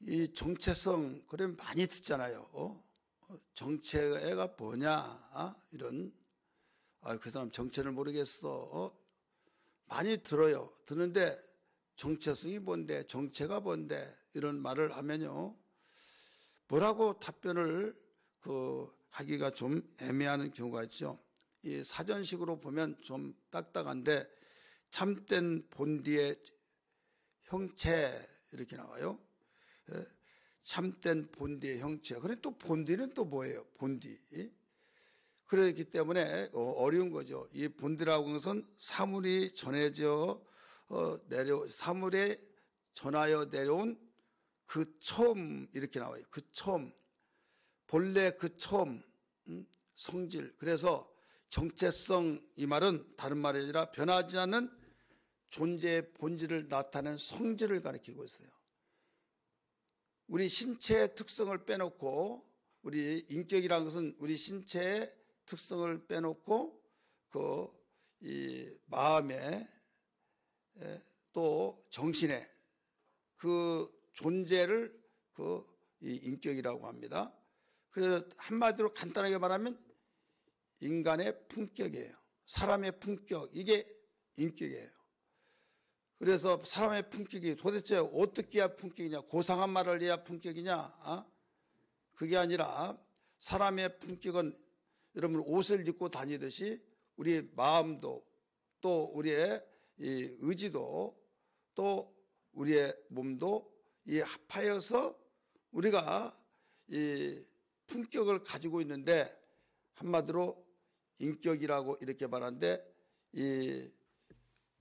이 정체성, 그래 많이 듣잖아요. 정체가 뭐냐? 이런, 그 사람 정체를 모르겠어. 많이 들어요. 듣는데 정체성이 뭔데, 정체가 뭔데, 이런 말을 하면요. 뭐라고 답변을 하기가 좀 애매한 경우가 있죠. 이 사전식으로 보면 좀 딱딱한데, 참된 본디의 형체, 이렇게 나와요. 참된 본디의 형체. 그래 또 본디는 또 뭐예요? 본디. 그렇기 때문에 어려운 거죠. 이 본디라고 하는 것은 사물이 전해져 사물에 전하여 내려온 그 처음, 이렇게 나와요. 그 처음. 본래 그 처음, 성질. 그래서 정체성, 이 말은 다른 말이 아니라 변하지 않는 존재의 본질을 나타내는 성질을 가리키고 있어요. 우리 신체의 특성을 빼놓고, 우리 인격이라는 것은 우리 신체의 특성을 빼놓고 이 마음에 또 정신에 그 존재를 이 인격이라고 합니다. 그래서 한마디로 간단하게 말하면 인간의 품격이에요. 사람의 품격, 이게 인격이에요. 그래서 사람의 품격이 도대체 어떻게 해야 품격이냐, 고상한 말을 해야 품격이냐, 그게 아니라 사람의 품격은 여러분 옷을 입고 다니듯이 우리 마음도 또 우리의 이 의지도 또 우리의 몸도 이 합하여서 우리가 이 품격을 가지고 있는데, 한마디로 인격이라고 이렇게 말하는데, 이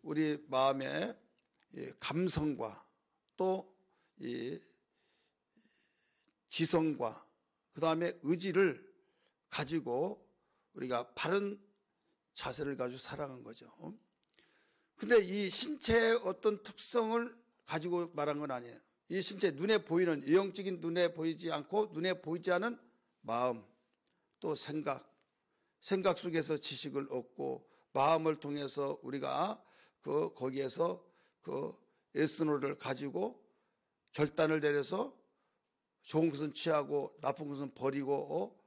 우리 마음의 감성과 또 이 지성과 그 다음에 의지를 가지고 우리가 바른 자세를 가지고 살아간 거죠. 근데 이 신체의 어떤 특성을 가지고 말한 건 아니에요. 이 신체, 눈에 보이는, 영적인 눈에 보이지 않고 눈에 보이지 않은 마음, 또 생각 속에서 지식을 얻고 마음을 통해서 우리가 거기에서 에스노를 가지고 결단을 내려서 좋은 것은 취하고 나쁜 것은 버리고,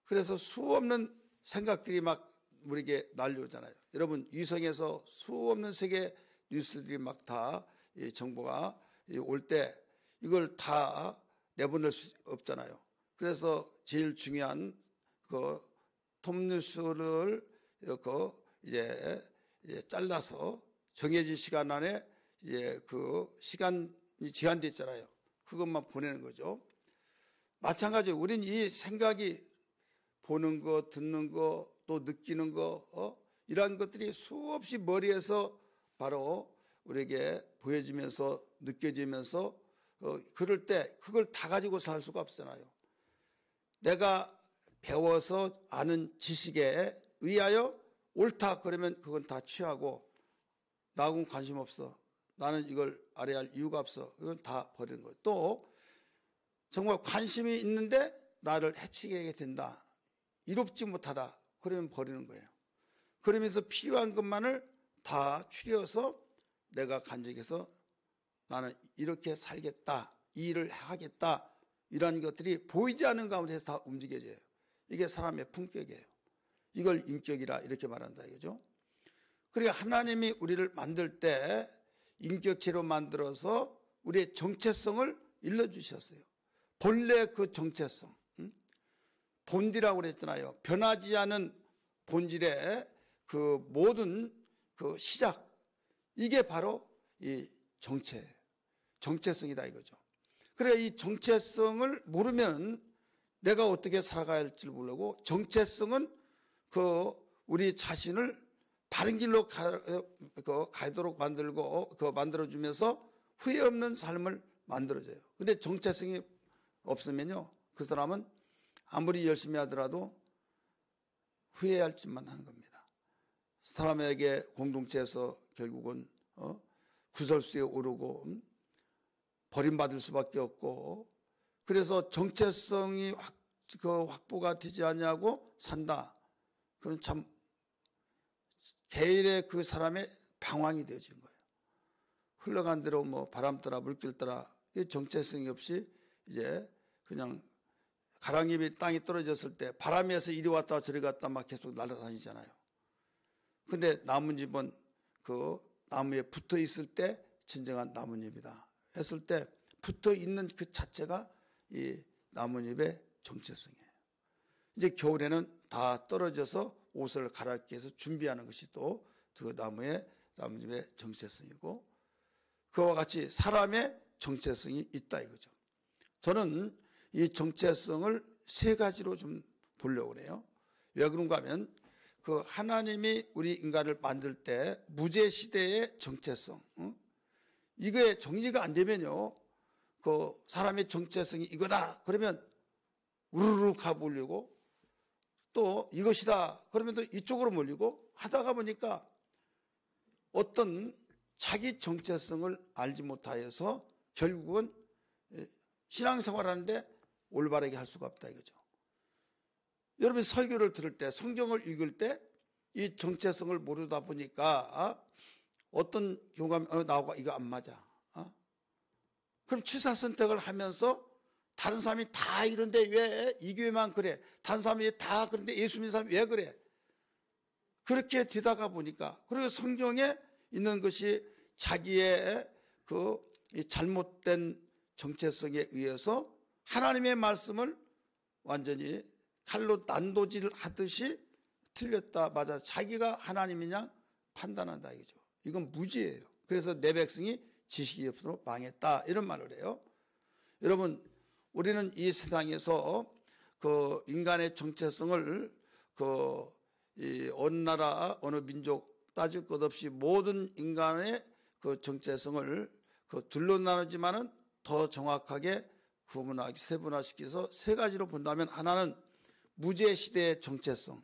그래서 수없는 생각들이 막 우리에게 날려오잖아요. 여러분, 위성에서 수없는 세계 뉴스들이 막 다 정보가 올 때 이걸 다 내보낼 수 없잖아요. 그래서 제일 중요한 톱뉴스를 이제 잘라서 정해진 시간 안에 시간이 제한되어 있잖아요. 그것만 보내는 거죠. 마찬가지로 우린 이 생각이 보는 거, 듣는 거, 또 느끼는 거, 이러한 것들이 수없이 머리에서 바로 우리에게 보여지면서 느껴지면서 그럴 때 그걸 다 가지고 살 수가 없잖아요. 내가 배워서 아는 지식에 의하여 옳다 그러면 그건 다 취하고, 나하고는 관심 없어, 나는 이걸 알아야 할 이유가 없어, 이건 다 버리는 거예요. 또 정말 관심이 있는데 나를 해치게 된다, 이롭지 못하다, 그러면 버리는 거예요. 그러면서 필요한 것만을 다 추려서 내가 간직해서 나는 이렇게 살겠다, 이 일을 하겠다, 이런 것들이 보이지 않는 가운데서 다 움직여져요. 이게 사람의 품격이에요. 이걸 인격이라 이렇게 말한다 이거죠. 그러니까 하나님이 우리를 만들 때 인격체로 만들어서 우리의 정체성을 일러주셨어요. 본래 그 정체성, 본디라고 그랬잖아요. 변하지 않은 본질의 그 모든 그 시작, 이게 바로 이 정체성이다 이거죠. 그래, 이 정체성을 모르면 내가 어떻게 살아가야 할지 모르고, 정체성은 우리 자신을 바른 길로 가도록 만들고, 만들어주면서 후회 없는 삶을 만들어줘요. 근데 정체성이 없으면요, 그 사람은 아무리 열심히 하더라도 후회할 짓만 하는 겁니다. 사람에게 공동체에서 결국은 구설수에 오르고 버림받을 수밖에 없고, 그래서 정체성이 확보가 되지 않냐고 산다. 그건 참 개인의 그 사람의 방황이 되어진 거예요. 흘러간 대로 바람 따라 물길 따라 정체성이 없이 이제 그냥 가랑잎이 땅에 떨어졌을 때 바람에서 이리 왔다 저리 갔다 막 계속 날아다니잖아요. 근데 나뭇잎은 그 나무에 붙어 있을 때 진정한 나뭇잎이다 했을 때 붙어 있는 그 자체가 이 나뭇잎의 정체성이에요. 이제 겨울에는 다 떨어져서 옷을 갈아입기 위해서 준비하는 것이 또 그 나뭇잎의 정체성이고, 그와 같이 사람의 정체성이 있다 이거죠. 저는 이 정체성을 세 가지로 좀 보려고 그래요. 왜 그런가 하면 그 하나님이 우리 인간을 만들 때 무제 시대의 정체성, 이거에 정리가 안 되면요, 그 사람의 정체성이 이거다 그러면 우르르 가보려고, 또 이것이다 그러면 또 이쪽으로 몰리고 하다가 보니까 어떤 자기 정체성을 알지 못하여서 결국은 신앙생활하는데 올바르게 할 수가 없다 이거죠. 여러분이 설교를 들을 때, 성경을 읽을 때 이 정체성을 모르다 보니까 어떤 경우가 나오고 이거 안 맞아. 그럼 취사 선택을 하면서 다른 사람이 다 이런데 왜 이 교회만 그래? 다른 사람이 다 그런데 예수 믿는 사람이 왜 그래? 그렇게 되다가 보니까, 그리고 성경에 있는 것이 자기의 그 잘못된 정체성에 의해서 하나님의 말씀을 완전히 칼로 난도질 하듯이 틀렸다 맞아 자기가 하나님이냐 판단한다 이거죠. 이건 무지예요. 그래서 내 백성이 지식이 없어서 망했다 이런 말을 해요. 여러분, 우리는 이 세상에서 그 인간의 정체성을 이 어느 나라 어느 민족 따질 것 없이 모든 인간의 그 정체성을 둘로 나누지만은 더 정확하게 구분하기 세분화시켜서 세 가지로 본다면, 하나는 무제 시대의 정체성,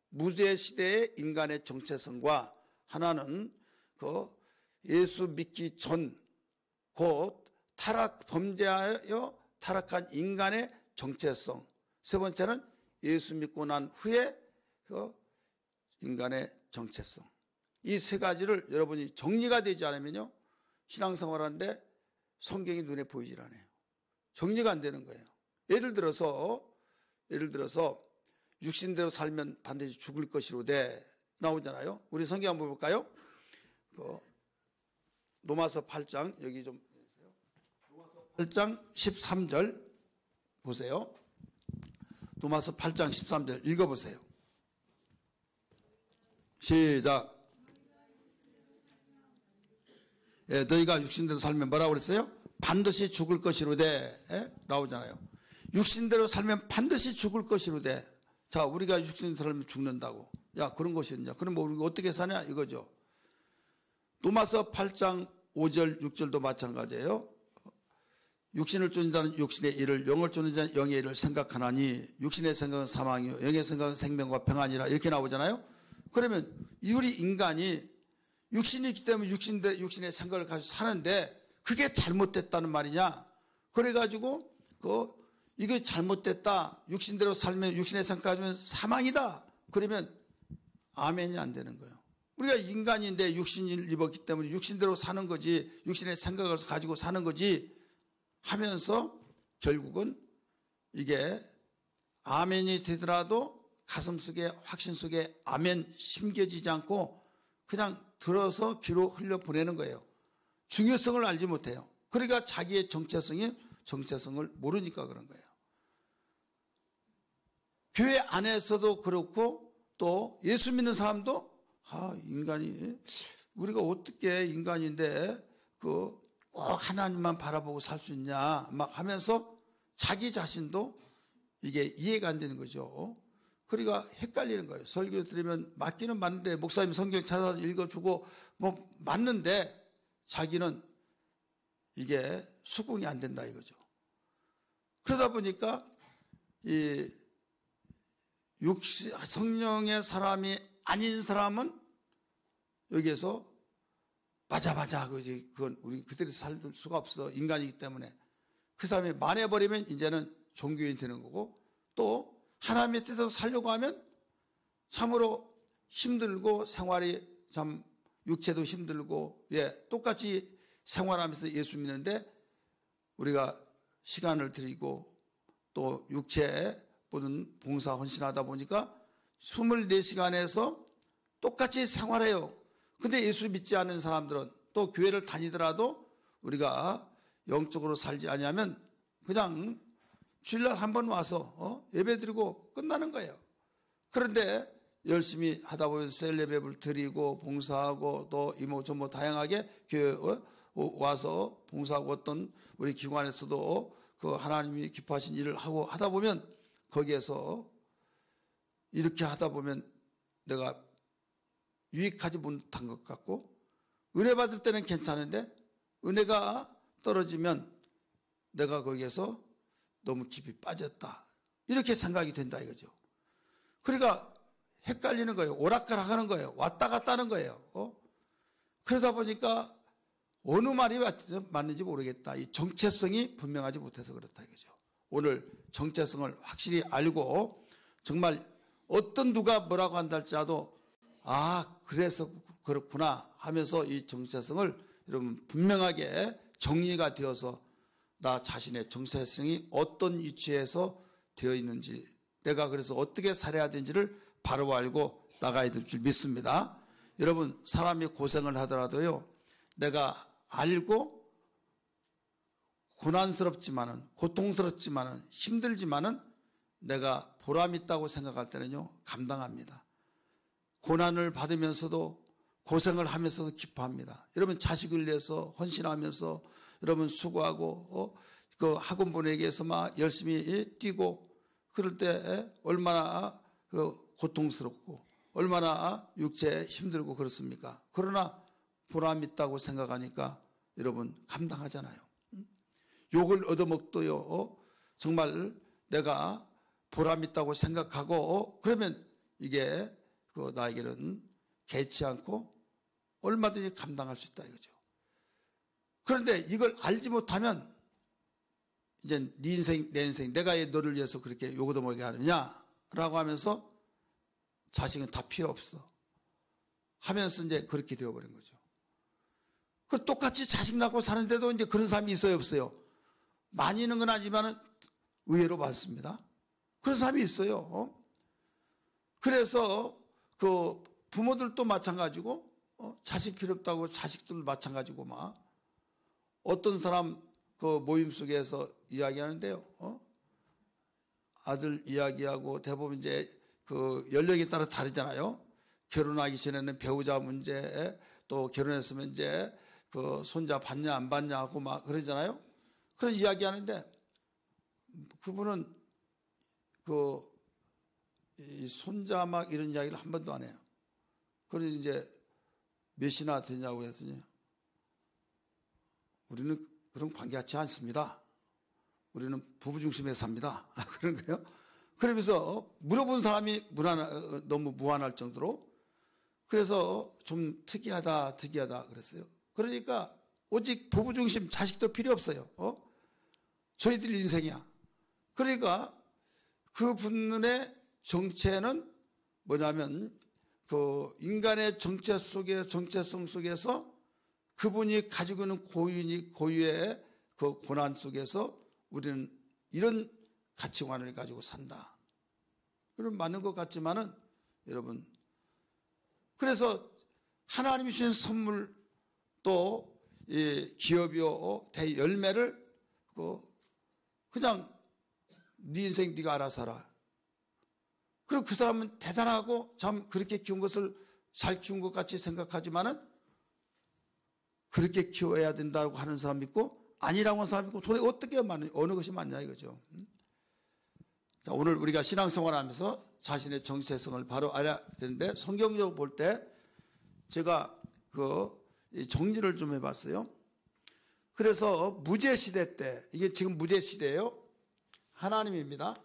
무제 시대의 인간의 정체성과, 하나는 그 예수 믿기 전 곧 범죄하여 타락한 인간의 정체성, 세 번째는 예수 믿고 난 후에 그 인간의 정체성. 이 세 가지를 여러분이 정리가 되지 않으면요, 신앙생활하는데 성경이 눈에 보이질 않아요. 정리가 안 되는 거예요. 예를 들어서 육신대로 살면 반드시 죽을 것이로되 나오잖아요. 우리 성경 한번 볼까요? 로마서 8장, 여기 좀 보세요. 로마서 8장 13절 보세요. 로마서 8장 13절 읽어보세요. 시작. 예, 너희가 육신대로 살면 뭐라고 그랬어요? 반드시 죽을 것이로되, 나오잖아요. 육신대로 살면 반드시 죽을 것이로되. 자, 우리가 육신대로 살면 죽는다고. 야, 그런 것이 있냐? 그럼 뭐 우리가 어떻게 사냐 이거죠. 로마서 8장 5절 6절도 마찬가지예요. 육신을 쫓는 자는 육신의 일을, 영을 쫓는 자는 영의 일을 생각하나니 육신의 생각은 사망이요 영의 생각은 생명과 평안이라, 이렇게 나오잖아요. 그러면 우리 인간이 육신이 있기 때문에 육신의 생각을 가지고 사는데 그게 잘못됐다는 말이냐? 그래가지고 이게 잘못됐다, 육신대로 살면 육신의 생각 가지면 사망이다, 그러면 아멘이 안 되는 거예요. 우리가 인간인데 육신을 입었기 때문에 육신대로 사는 거지, 육신의 생각을 가지고 사는 거지 하면서 결국은 이게 아멘이 되더라도 가슴속에, 확신 속에 아멘 심겨지지 않고 그냥 들어서 귀로 흘려보내는 거예요. 중요성을 알지 못해요. 그러니까 자기의 정체성을 모르니까 그런 거예요. 교회 안에서도 그렇고 또 예수 믿는 사람도 인간이, 우리가 어떻게 인간인데 꼭 하나님만 바라보고 살 수 있냐 막 하면서 자기 자신도 이게 이해가 안 되는 거죠. 그러니까 헷갈리는 거예요. 설교 들으면 맞기는 맞는데, 목사님 성경 찾아서 읽어주고 뭐 맞는데 자기는 이게 수긍이 안 된다 이거죠. 그러다 보니까 이 성령의 사람이 아닌 사람은 여기에서 맞아 그건 우리 그들이 살 수가 없어, 인간이기 때문에. 그 사람이 만해버리면 이제는 종교인이 되는 거고, 또 하나님의 뜻대로 살려고 하면 참으로 힘들고 생활이 참 육체도 힘들고, 똑같이 생활하면서 예수 믿는데 우리가 시간을 드리고 또 육체에 모든 봉사 헌신하다 보니까 24시간에서 똑같이 생활해요. 근데 예수 믿지 않는 사람들은 또 교회를 다니더라도 우리가 영적으로 살지 아니하면 그냥 주일날 한번 와서 예배드리고 끝나는 거예요. 그런데 열심히 하다 보면 셀레베를 드리고 봉사하고 또 이모저모 다양하게 교회 와서 봉사하고 어떤 우리 기관에서도 그 하나님이 기뻐하신 일을 하고 하다 보면 거기에서 이렇게 하다 보면 내가 유익하지 못한 것 같고 은혜 받을 때는 괜찮은데 은혜가 떨어지면 내가 거기에서 너무 깊이 빠졌다 이렇게 생각이 된다 이거죠. 그러니까 헷갈리는 거예요. 오락가락하는 거예요. 왔다 갔다 하는 거예요. 그러다 보니까 어느 말이 맞는지 모르겠다. 이 정체성이 분명하지 못해서 그렇다 이거죠. 오늘 정체성을 확실히 알고 정말 어떤 누가 뭐라고 한다 할지라도 그래서 그렇구나 하면서 이 정체성을 여러분 분명하게 정리가 되어서 나 자신의 정체성이 어떤 위치에서 되어 있는지 내가 그래서 어떻게 살아야 되는지를 바로 알고 나가야 될 줄 믿습니다. 여러분 사람이 고생을 하더라도요 내가 알고 고난스럽지만은 고통스럽지만은 힘들지만은 내가 보람 있다고 생각할 때는요 감당합니다. 고난을 받으면서도 고생을 하면서도 기뻐합니다. 여러분 자식을 위해서 헌신하면서 여러분 수고하고 그 학원 보내기 위해서 막 열심히 뛰고 그럴 때 얼마나 고통스럽고 얼마나 육체에 힘들고 그렇습니까? 그러나 보람 있다고 생각하니까 여러분 감당하잖아요. 욕을 얻어먹도요 정말 내가 보람 있다고 생각하고 그러면 이게 나에게는 개의치 않고 얼마든지 감당할 수 있다 이거죠. 그런데 이걸 알지 못하면 이제 네 인생 내 인생 내가 너를 위해서 그렇게 욕 얻어먹게 하느냐라고 하면서 자식은 다 필요 없어 하면서 이제 그렇게 되어버린 거죠. 그 똑같이 자식 낳고 사는데도 이제 그런 사람이 있어요 없어요? 많이는 건 아니지만 의외로 많습니다. 그런 사람이 있어요. 그래서 그 부모들도 마찬가지고 자식 필요 없다고 자식들도 마찬가지고 막 어떤 사람 그 모임 속에서 이야기하는데요. 아들 이야기하고 대부분 이제 그 연령에 따라 다르잖아요. 결혼하기 전에는 배우자 문제 또 결혼했으면 이제 그 손자 받냐 안 받냐 하고 막 그러잖아요. 그런 이야기 하는데 그분은 그 이 손자 막 이런 이야기를 한 번도 안 해요. 그래서 이제 몇이나 되냐고 했더니 우리는 그런 관계 같지 않습니다. 우리는 부부 중심에 삽니다. 그런 거예요. 그러면서 물어본 사람이 너무 무한할 정도로 그래서 좀 특이하다 그랬어요. 그러니까 오직 부부 중심 자식도 필요 없어요. 저희들 인생이야. 그러니까 그분의 정체는 뭐냐면 그 인간의 정체성 속에서 그분이 가지고 있는 고유의 그 고난 속에서 우리는 이런 가치관을 가지고 산다. 그럼 맞는 것 같지만은 여러분 그래서 하나님이 주신 선물 또 이 기업이요 대열매를 그냥 네 인생 네가 알아서 살아. 그리고 그 사람은 대단하고 참 그렇게 키운 것을 잘 키운 것 같이 생각하지만은 그렇게 키워야 된다고 하는 사람 있고 아니라고 하는 사람 있고 도대체 어떻게 맞냐 어느 것이 맞냐 이거죠. 자, 오늘 우리가 신앙생활하면서 자신의 정체성을 바로 알아야 되는데 성경적으로 볼 때 제가 정리를 좀 해봤어요. 그래서 무제시대 때 이게 지금 무제시대예요. 하나님입니다.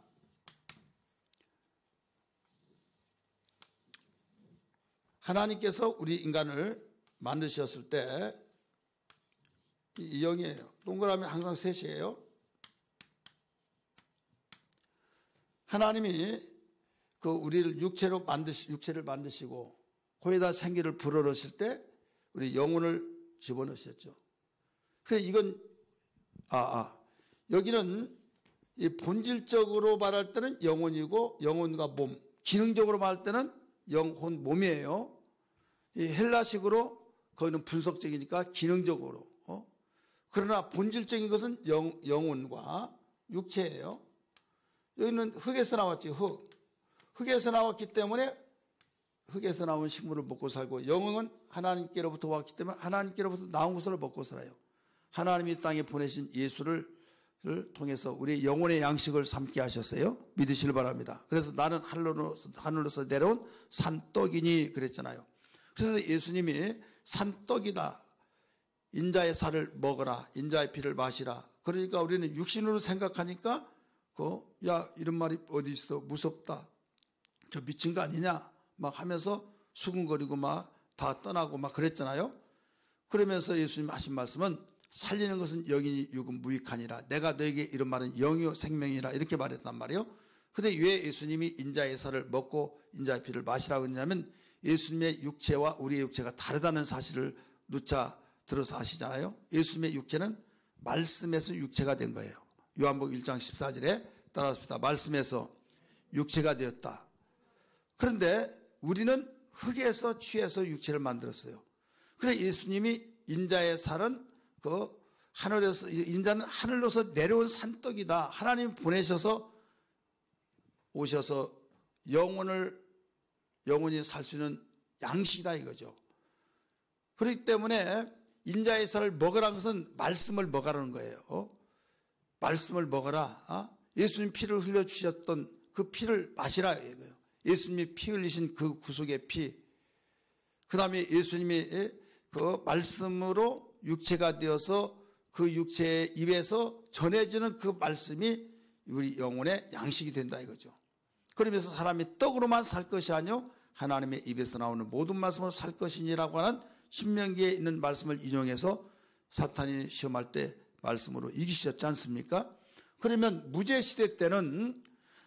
하나님께서 우리 인간을 만드셨을 때 이 0이에요. 동그라미 항상 셋이에요. 하나님이 우리를 육체를 만드시고 거기다 생기를 불어넣으실 때 우리 영혼을 집어넣으셨죠. 그래서 이건 여기는 이 본질적으로 말할 때는 영혼이고 영혼과 몸, 기능적으로 말할 때는 영혼, 몸이에요. 이 헬라식으로 거기는 분석적이니까 기능적으로. 그러나 본질적인 것은 영혼과 육체예요. 여기는 흙에서 나왔지, 흙. 흙에서 나왔기 때문에 흙에서 나온 식물을 먹고 살고, 영혼은 하나님께로부터 왔기 때문에 하나님께로부터 나온 것을 먹고 살아요. 하나님이 땅에 보내신 예수를 통해서 우리 영혼의 양식을 삼게 하셨어요. 믿으시길 바랍니다. 그래서 나는 하늘로서 내려온 산떡이니 그랬잖아요. 그래서 예수님이 산떡이다, 인자의 살을 먹어라, 인자의 피를 마시라. 그러니까 우리는 육신으로 생각하니까 야, 이런 말이 어디 있어, 무섭다, 저 미친 거 아니냐 막 하면서 수군거리고 막 다 떠나고 막 그랬잖아요. 그러면서 예수님 하신 말씀은 살리는 것은 영이니 육은 무익하니라. 내가 너에게 이런 말은 영이요 생명이라 이렇게 말했단 말이에요. 근데 왜 예수님이 인자의 살을 먹고 인자의 피를 마시라고 했냐면 예수님의 육체와 우리의 육체가 다르다는 사실을 누차 들어서 아시잖아요. 예수님의 육체는 말씀에서 육체가 된 거예요. 요한복음 1장 14절에 따라합시다. 말씀에서 육체가 되었다. 그런데 우리는 흙에서 취해서 육체를 만들었어요. 그래 예수님이 인자의 살은 하늘에서, 인자는 하늘로서 내려온 산떡이다. 하나님 보내셔서 오셔서 영원히 살 수 있는 양식이다 이거죠. 그렇기 때문에 인자의 살을 먹으라는 것은 말씀을 먹으라는 거예요. 말씀을 먹어라. 예수님 피를 흘려주셨던 그 피를 마시라 이거예요. 예수님이 피 흘리신 그 구속의 피, 그 다음에 예수님이 그 말씀으로 육체가 되어서 그 육체의 입에서 전해지는 그 말씀이 우리 영혼의 양식이 된다 이거죠. 그러면서 사람이 떡으로만 살 것이 아니요 하나님의 입에서 나오는 모든 말씀으로 살 것이니라고 하는 신명기에 있는 말씀을 인용해서 사탄이 시험할 때 말씀으로 이기셨지 않습니까? 그러면 무제시대 때는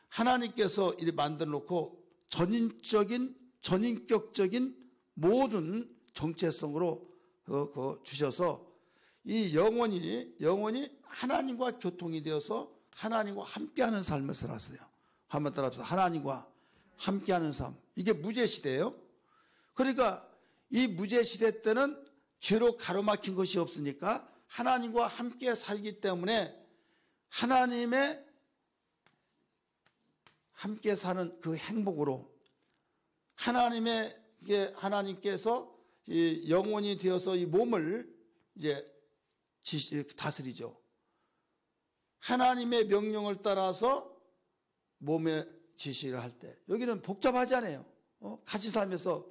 하나님께서 이렇게 만들어 놓고 전인격적인 모든 정체성으로 주셔서 이 영혼이 하나님과 교통이 되어서 하나님과 함께하는 삶을 살았어요. 한번 따라합시다. 하나님과 함께하는 삶. 이게 무제시대예요. 그러니까 이 무제시대 때는 죄로 가로막힌 것이 없으니까 하나님과 함께 살기 때문에 하나님의 함께 사는 그 행복으로 하나님께서 이 영혼이 되어서 이 몸을 이제 다스리죠. 하나님의 명령을 따라서 몸에 지시를 할 때 여기는 복잡하지 않아요. 같이 살면서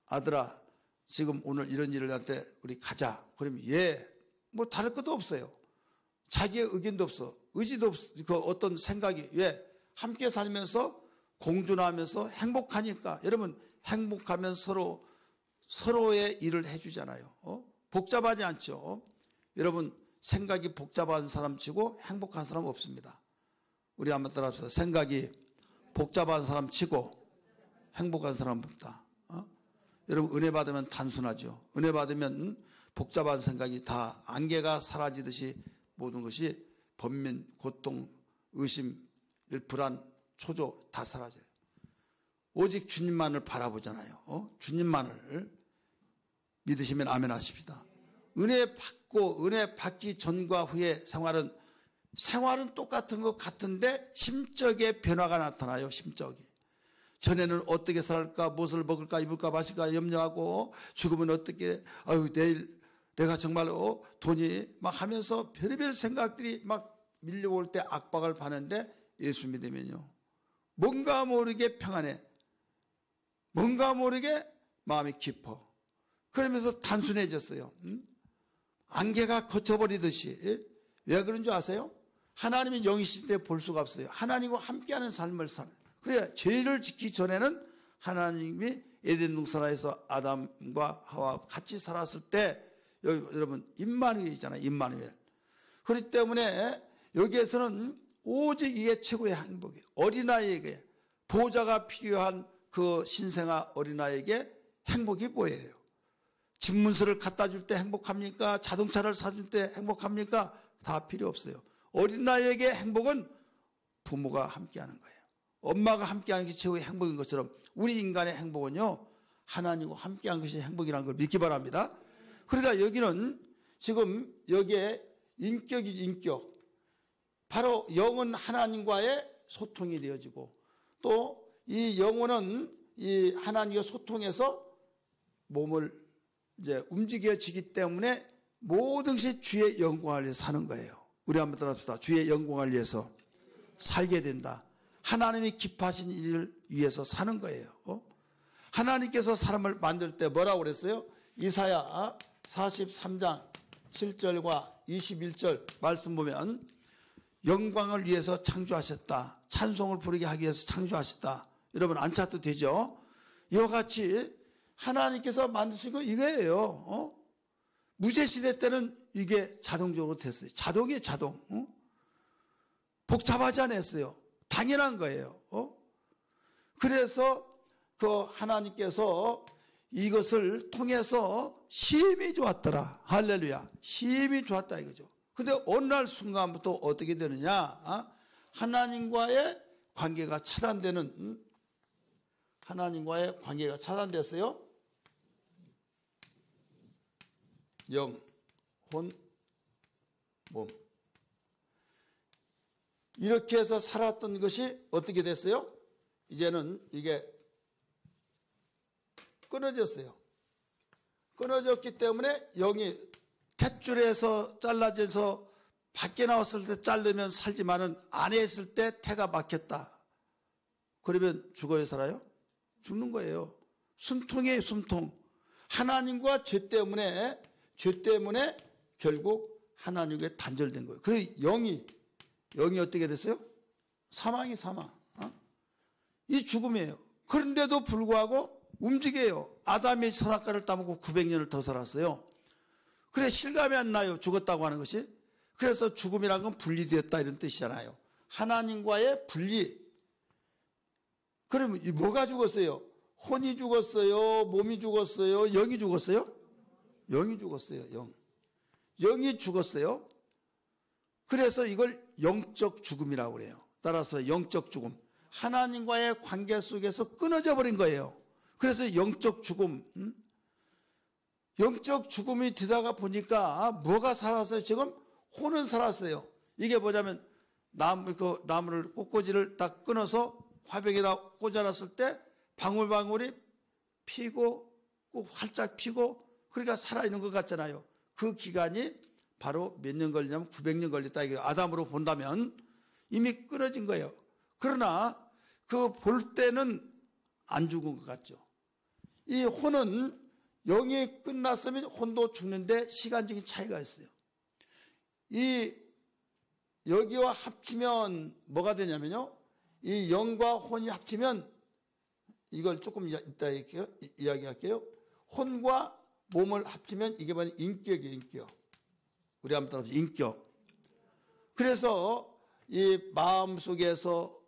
아들아 지금 오늘 이런 일을 할 때 우리 가자. 그러면 뭐 다를 것도 없어요. 자기의 의견도 없어. 의지도 없어. 그 어떤 생각이 왜 함께 살면서 공존하면서 행복하니까. 여러분 행복하면 서로의 일을 해주잖아요. 복잡하지 않죠. 여러분 생각이 복잡한 사람 치고 행복한 사람 없습니다. 우리 한번 따라합시다. 생각이 복잡한 사람 치고 행복한 사람 없다. 여러분 은혜 받으면 단순하죠. 은혜 받으면 복잡한 생각이 다 안개가 사라지듯이 모든 것이 번민, 고통, 의심, 불안, 초조 다 사라져요. 오직 주님만을 바라보잖아요. 주님만을 믿으시면 아멘 하십시다. 은혜 받고 은혜 받기 전과 후의 생활은 똑같은 것 같은데 심적의 변화가 나타나요. 심적이. 전에는 어떻게 살까, 무엇을 먹을까, 입을까, 마실까 염려하고 죽으면 어떻게, 내일 내가 정말 돈이 막 하면서 별의별 생각들이 막 밀려올 때 압박을 받는데 예수 믿으면요. 뭔가 모르게 평안해. 뭔가 모르게 마음이 깊어. 그러면서 단순해졌어요. 안개가 거쳐버리듯이. 왜 그런 줄 아세요? 하나님이 영이실 때 볼 수가 없어요. 하나님과 함께하는 삶을 살아요. 그래 죄를 짓기 전에는 하나님이 에덴 동산에서 아담과 하와 같이 살았을 때 여러분 임마누엘이잖아요. 임마누엘. 그렇기 때문에 여기에서는 오직 이게 최고의 행복이에요. 어린아이에게 보호자가 필요한 그 신생아 어린아이에게 행복이 뭐예요? 집문서를 갖다 줄 때 행복합니까? 자동차를 사줄 때 행복합니까? 다 필요 없어요. 어린아이에게 행복은 부모가 함께하는 거예요. 엄마가 함께하는 게 최고의 행복인 것처럼 우리 인간의 행복은요, 하나님과 함께하는 것이 행복이라는 걸 믿기 바랍니다. 그러니까 여기는 지금 여기에 인격이 인격, 바로 영은 하나님과의 소통이 되어지고, 또 이 영혼은 이 하나님과 소통해서 몸을 이제 움직여지기 때문에 모든 것이 주의 영광을 위해서 사는 거예요. 우리 한번 따라합시다. 주의 영광을 위해서 살게 된다. 하나님이 기뻐하신 일을 위해서 사는 거예요. 하나님께서 사람을 만들 때 뭐라고 그랬어요? 이사야 43장 7절과 21절 말씀 보면 영광을 위해서 창조하셨다. 찬송을 부르게 하기 위해서 창조하셨다. 여러분 안 찾도 되죠? 이와 같이 하나님께서 만드신 거 이거예요. 무제시대 때는 이게 자동적으로 됐어요. 자동이에요, 자동. 복잡하지 않았어요. 당연한 거예요. 그래서 그 하나님께서 이것을 통해서 심히 좋았더라. 할렐루야. 심히 좋았다 이거죠. 근데 어느 날 순간부터 어떻게 되느냐? 하나님과의 관계가 차단되는, 하나님과의 관계가 차단됐어요. 영, 혼, 몸. 이렇게 해서 살았던 것이 어떻게 됐어요? 이제는 이게 끊어졌어요. 끊어졌기 때문에 영이 탯줄에서 잘라져서 밖에 나왔을 때 자르면 살지만은 안에 있을 때 태가 막혔다. 그러면 죽어야 살아요? 죽는 거예요. 숨통이에요, 숨통. 하나님과 죄 때문에 결국 하나님께 단절된 거예요. 그래서 영이 어떻게 됐어요? 사망이 사망. 이 죽음이에요. 그런데도 불구하고 움직여요. 아담이 선악과를 따먹고 900년을 더 살았어요. 그래 실감이 안 나요. 죽었다고 하는 것이. 그래서 죽음이란 건 분리되었다 이런 뜻이잖아요. 하나님과의 분리. 그러면 뭐가 죽었어요? 혼이 죽었어요? 몸이 죽었어요? 영이 죽었어요? 영이 죽었어요. 영이 죽었어요. 그래서 이걸 영적 죽음이라고 그래요. 따라서 영적 죽음. 하나님과의 관계 속에서 끊어져 버린 거예요. 그래서 영적 죽음. 영적 죽음이 되다가 보니까 뭐가 살았어요? 지금 혼은 살았어요. 이게 뭐냐면 나무를 꽃꽂이를 딱 끊어서 화병에다 꽂아놨을 때 방울방울이 피고 꼭 활짝 피고 그러니까 살아있는 것 같잖아요. 그 기간이 바로 몇 년 걸리냐면 900년 걸렸다. 이게 아담으로 본다면 이미 끊어진 거예요. 그러나 그 볼 때는 안 죽은 것 같죠. 이 혼은 영이 끝났으면 혼도 죽는데 시간적인 차이가 있어요. 이 여기와 합치면 뭐가 되냐면요. 이 영과 혼이 합치면 이걸 조금 이따 이야기할게요. 혼과 몸을 합치면 이게 바로 인격이에요. 인격. 우리 한번 따라해보죠. 인격. 그래서 이 마음속에서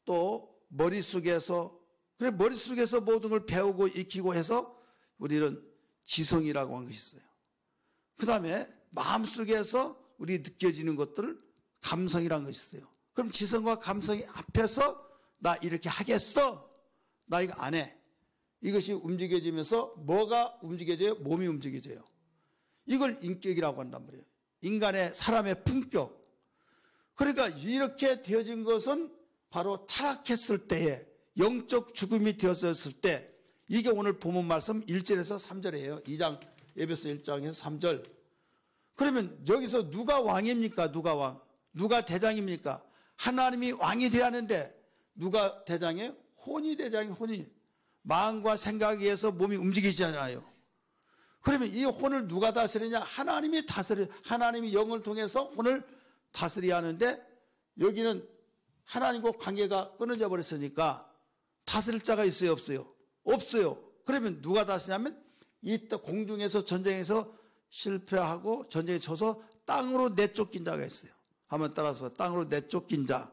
또 머릿속에서 그래 머릿속에서 모든 걸 배우고 익히고 해서 우리는 지성이라고 한 것이 있어요. 그 다음에 마음속에서 우리 느껴지는 것들을 감성이라는 것이 있어요. 그럼 지성과 감성이 앞에서 나 이렇게 하겠어. 나 이거 안 해. 이것이 움직여지면서 뭐가 움직여져요? 몸이 움직여져요. 이걸 인격이라고 한단 말이에요. 인간의 사람의 품격. 그러니까 이렇게 되어진 것은 바로 타락했을 때에 영적 죽음이 되었을 때 이게 오늘 본문 말씀 1절에서 3절이에요. 2장 에베소 1장에서 3절. 그러면 여기서 누가 왕입니까? 누가 왕? 누가 대장입니까? 하나님이 왕이 되어야 하는데 누가 대장이에요? 혼이 대장이에요. 혼이. 마음과 생각에 의해서 몸이 움직이잖아요. 그러면 이 혼을 누가 다스리냐? 하나님이 다스려. 하나님이 영을 통해서 혼을 다스려야 하는데 여기는 하나님과 관계가 끊어져 버렸으니까 다스릴 자가 있어요? 없어요? 없어요. 그러면 누가 다스리냐면 이 공중에서 전쟁에서 실패하고 전쟁에 져서 땅으로 내쫓긴 자가 있어요. 한번 따라서 봐. 땅으로 내쫓긴 자.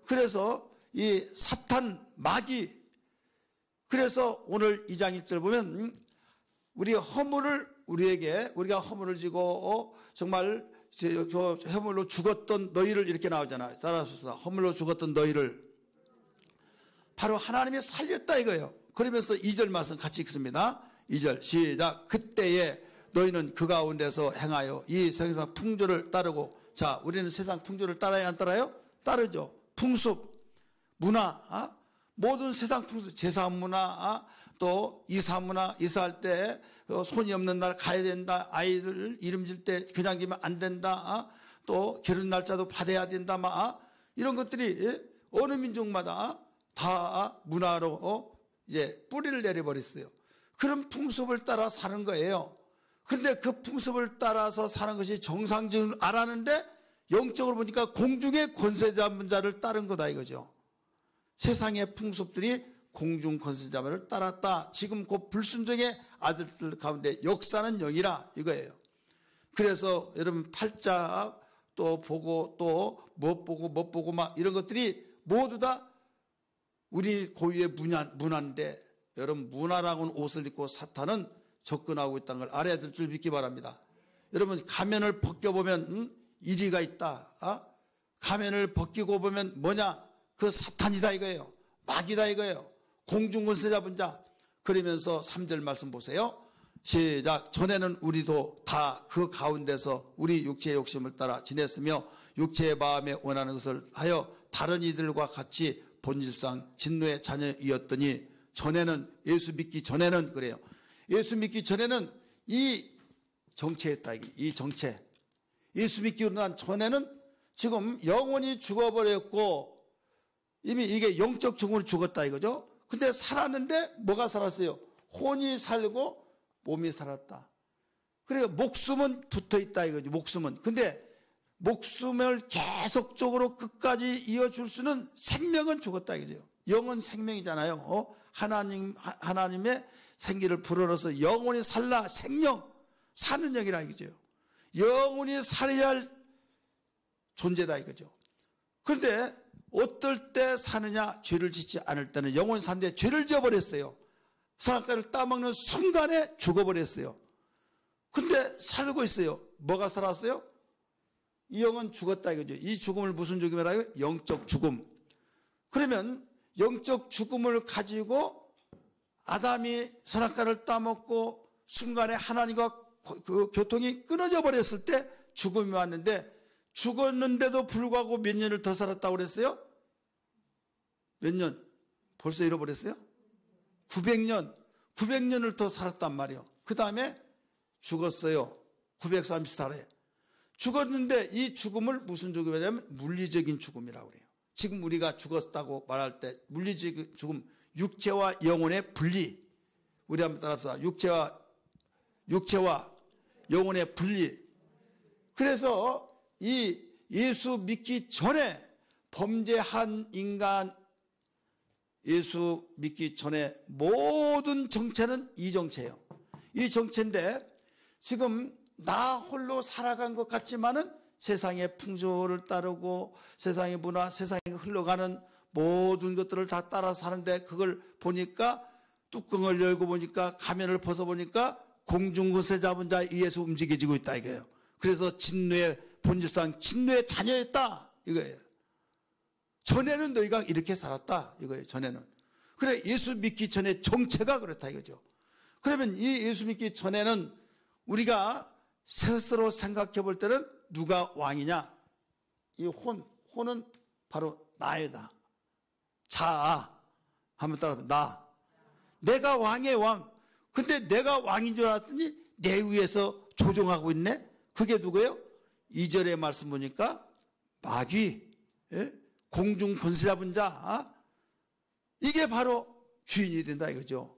그래서 이 사탄 마귀. 그래서 오늘 2장 1절 보면 우리의 허물을 우리가 허물을 지고 정말 저 허물로 죽었던 너희를 이렇게 나오잖아요. 따라서 허물로 죽었던 너희를 바로 하나님이 살렸다 이거예요. 그러면서 2절 말씀 같이 읽습니다. 2절 시작. 그때에 너희는 그 가운데서 행하여 이 세상 풍조를 따르고. 자, 우리는 세상 풍조를 따라야 안 따라요? 따르죠. 풍습, 문화, 모든 세상 풍습, 제사 문화, 또 이사 문화, 이사할 때 손이 없는 날 가야 된다. 아이들 이름 질 때 그냥 지면 안 된다. 또 결혼 날짜도 받아야 된다. 이런 것들이 어느 민족마다 다 문화로 이제 뿌리를 내려버렸어요. 그런 풍습을 따라 사는 거예요. 그런데 그 풍습을 따라서 사는 것이 정상적인 줄 알았는데 영적으로 보니까 공중의 권세 잡은 자를 따른 거다 이거죠. 세상의 풍습들이 공중 권세 잡은 자를 따랐다. 지금 그 불순종의 아들들 가운데 역사는 영이라 이거예요. 그래서 여러분 팔자 또 보고 또 못 보고 막 이런 것들이 모두 다 우리 고유의 문화인데, 여러분 문화라고는 옷을 입고 사탄은 접근하고 있다는 걸 알아야 될 줄 믿기 바랍니다. 여러분 가면을 벗겨보면 이리가 있다. 가면을 벗기고 보면 뭐냐? 그 사탄이다 이거예요. 마귀다 이거예요. 공중권세 잡은 자. 그러면서 3절 말씀 보세요. 시작. 전에는 우리도 다 그 가운데서 우리 육체의 욕심을 따라 지냈으며 육체의 마음에 원하는 것을 하여 다른 이들과 같이 본질상 진노의 자녀이었더니, 전에는 예수 믿기 전에는 그래요. 예수 믿기 전에는 이 정체였다. 이 정체. 예수 믿기 난 전에는 지금 영혼이 죽어버렸고 이미 이게 영적 죽음으로 죽었다 이거죠. 근데 살았는데 뭐가 살았어요? 혼이 살고 몸이 살았다. 그러니까 목숨은 붙어있다 이거죠. 목숨은. 근데 목숨을 계속적으로 끝까지 이어줄 수는, 생명은 죽었다 이거죠. 영은 생명이잖아요. 하나님의 생기를 불어넣어서 영혼이 살라, 생명, 사는 영이라 이거죠. 영혼이 살아야 할 존재다 이거죠. 그런데 어떨 때 사느냐? 죄를 짓지 않을 때는 영혼이 사는데 죄를 지어버렸어요. 선악과를 따먹는 순간에 죽어버렸어요. 근데 살고 있어요. 뭐가 살았어요? 이 영은 죽었다 이거죠. 이 죽음을 무슨 죽음이라고요? 영적 죽음. 그러면 영적 죽음을 가지고 아담이 선악과를 따먹고 순간에 하나님과 그 교통이 끊어져 버렸을 때 죽음이 왔는데, 죽었는데도 불구하고 몇 년을 더 살았다고 그랬어요? 몇 년? 벌써 잃어버렸어요? 900년을 더 살았단 말이에요. 그 다음에 죽었어요. 930살에 죽었는데, 이 죽음을 무슨 죽음이냐면 물리적인 죽음이라고 그래요. 지금 우리가 죽었다고 말할 때 물리적인 죽음, 육체와 영혼의 분리. 우리 한번 따라합시다. 육체와 영혼의 분리. 그래서 이 예수 믿기 전에 범죄한 인간, 예수 믿기 전에 모든 정체는 이 정체예요. 이 정체인데 지금 나 홀로 살아간 것 같지만은 세상의 풍조를 따르고 세상의 문화, 세상에 흘러가는 모든 것들을 다 따라 사는데, 그걸 보니까 뚜껑을 열고 보니까, 가면을 벗어보니까 공중권세 잡은 자에 의해서 움직여지고 있다 이거예요. 그래서 진노의 본질상 진노의 자녀였다 이거예요. 전에는 너희가 이렇게 살았다 이거예요. 전에는. 그래, 예수 믿기 전에 정체가 그렇다 이거죠. 그러면 이 예수 믿기 전에는 우리가 스스로 생각해 볼 때는 누가 왕이냐? 이 혼은 바로 나이다. 자, 한번 따라해봐. 나. 내가 왕의 왕. 근데 내가 왕인 줄 알았더니 내 위에서 조종하고 있네? 그게 누구예요? 2절의 말씀 보니까 마귀, 공중 권세 잡은 자, 이게 바로 주인이 된다 이거죠.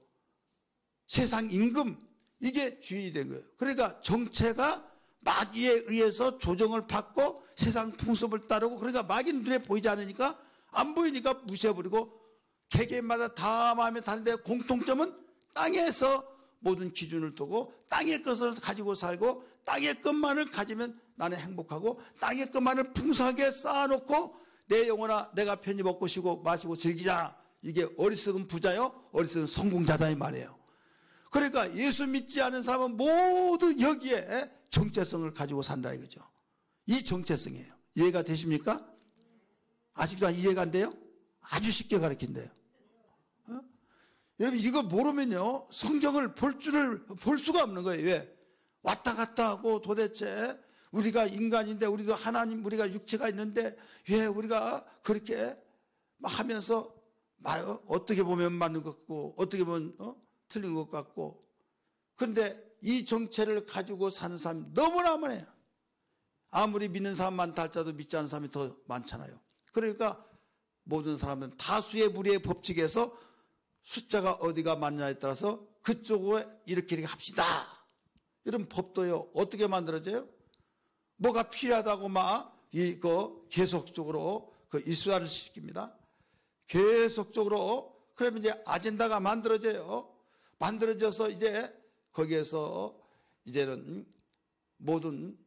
세상 임금, 이게 주인이 된 거예요. 그러니까 정체가 마귀에 의해서 조정을 받고 세상 풍습을 따르고, 그러니까 마귀는 눈에 보이지 않으니까, 안 보이니까 무시해버리고, 개개인마다 다 마음에 다른데 공통점은 땅에서 모든 기준을 두고 땅의 것을 가지고 살고, 땅의 것만을 가지면 나는 행복하고, 땅의 것만을 풍성하게 쌓아놓고 내 영혼아 내가 편히 먹고 쉬고 마시고 즐기자. 이게 어리석은 부자요, 어리석은 성공자다 이 말이에요. 그러니까 예수 믿지 않은 사람은 모두 여기에 정체성을 가지고 산다 이거죠. 이 정체성이에요. 이해가 되십니까? 아직도 이해가 안 돼요? 아주 쉽게 가르친대요. 여러분 이거 모르면요 성경을 볼 수가 없는 거예요. 왜? 왔다 갔다 하고 도대체 우리가 인간인데 우리도 하나님 우리가 육체가 있는데 왜 우리가 그렇게 하면서 어떻게 보면 맞는 것 같고 어떻게 보면 틀린 것 같고 그런데 이 정체를 가지고 사는 사람이 너무나 많아요. 아무리 믿는 사람 많다 할지라도 믿지 않는 사람이 더 많잖아요. 그러니까 모든 사람은 다수의 무리의 법칙에서 숫자가 어디가 맞냐에 따라서 그쪽으로 이렇게 합시다. 이런 법도요. 어떻게 만들어져요? 뭐가 필요하다고 이거 계속적으로 일수화를 시킵니다. 계속적으로 그러면 이제 아젠다가 만들어져요. 만들어져서 이제 거기에서 이제는 모든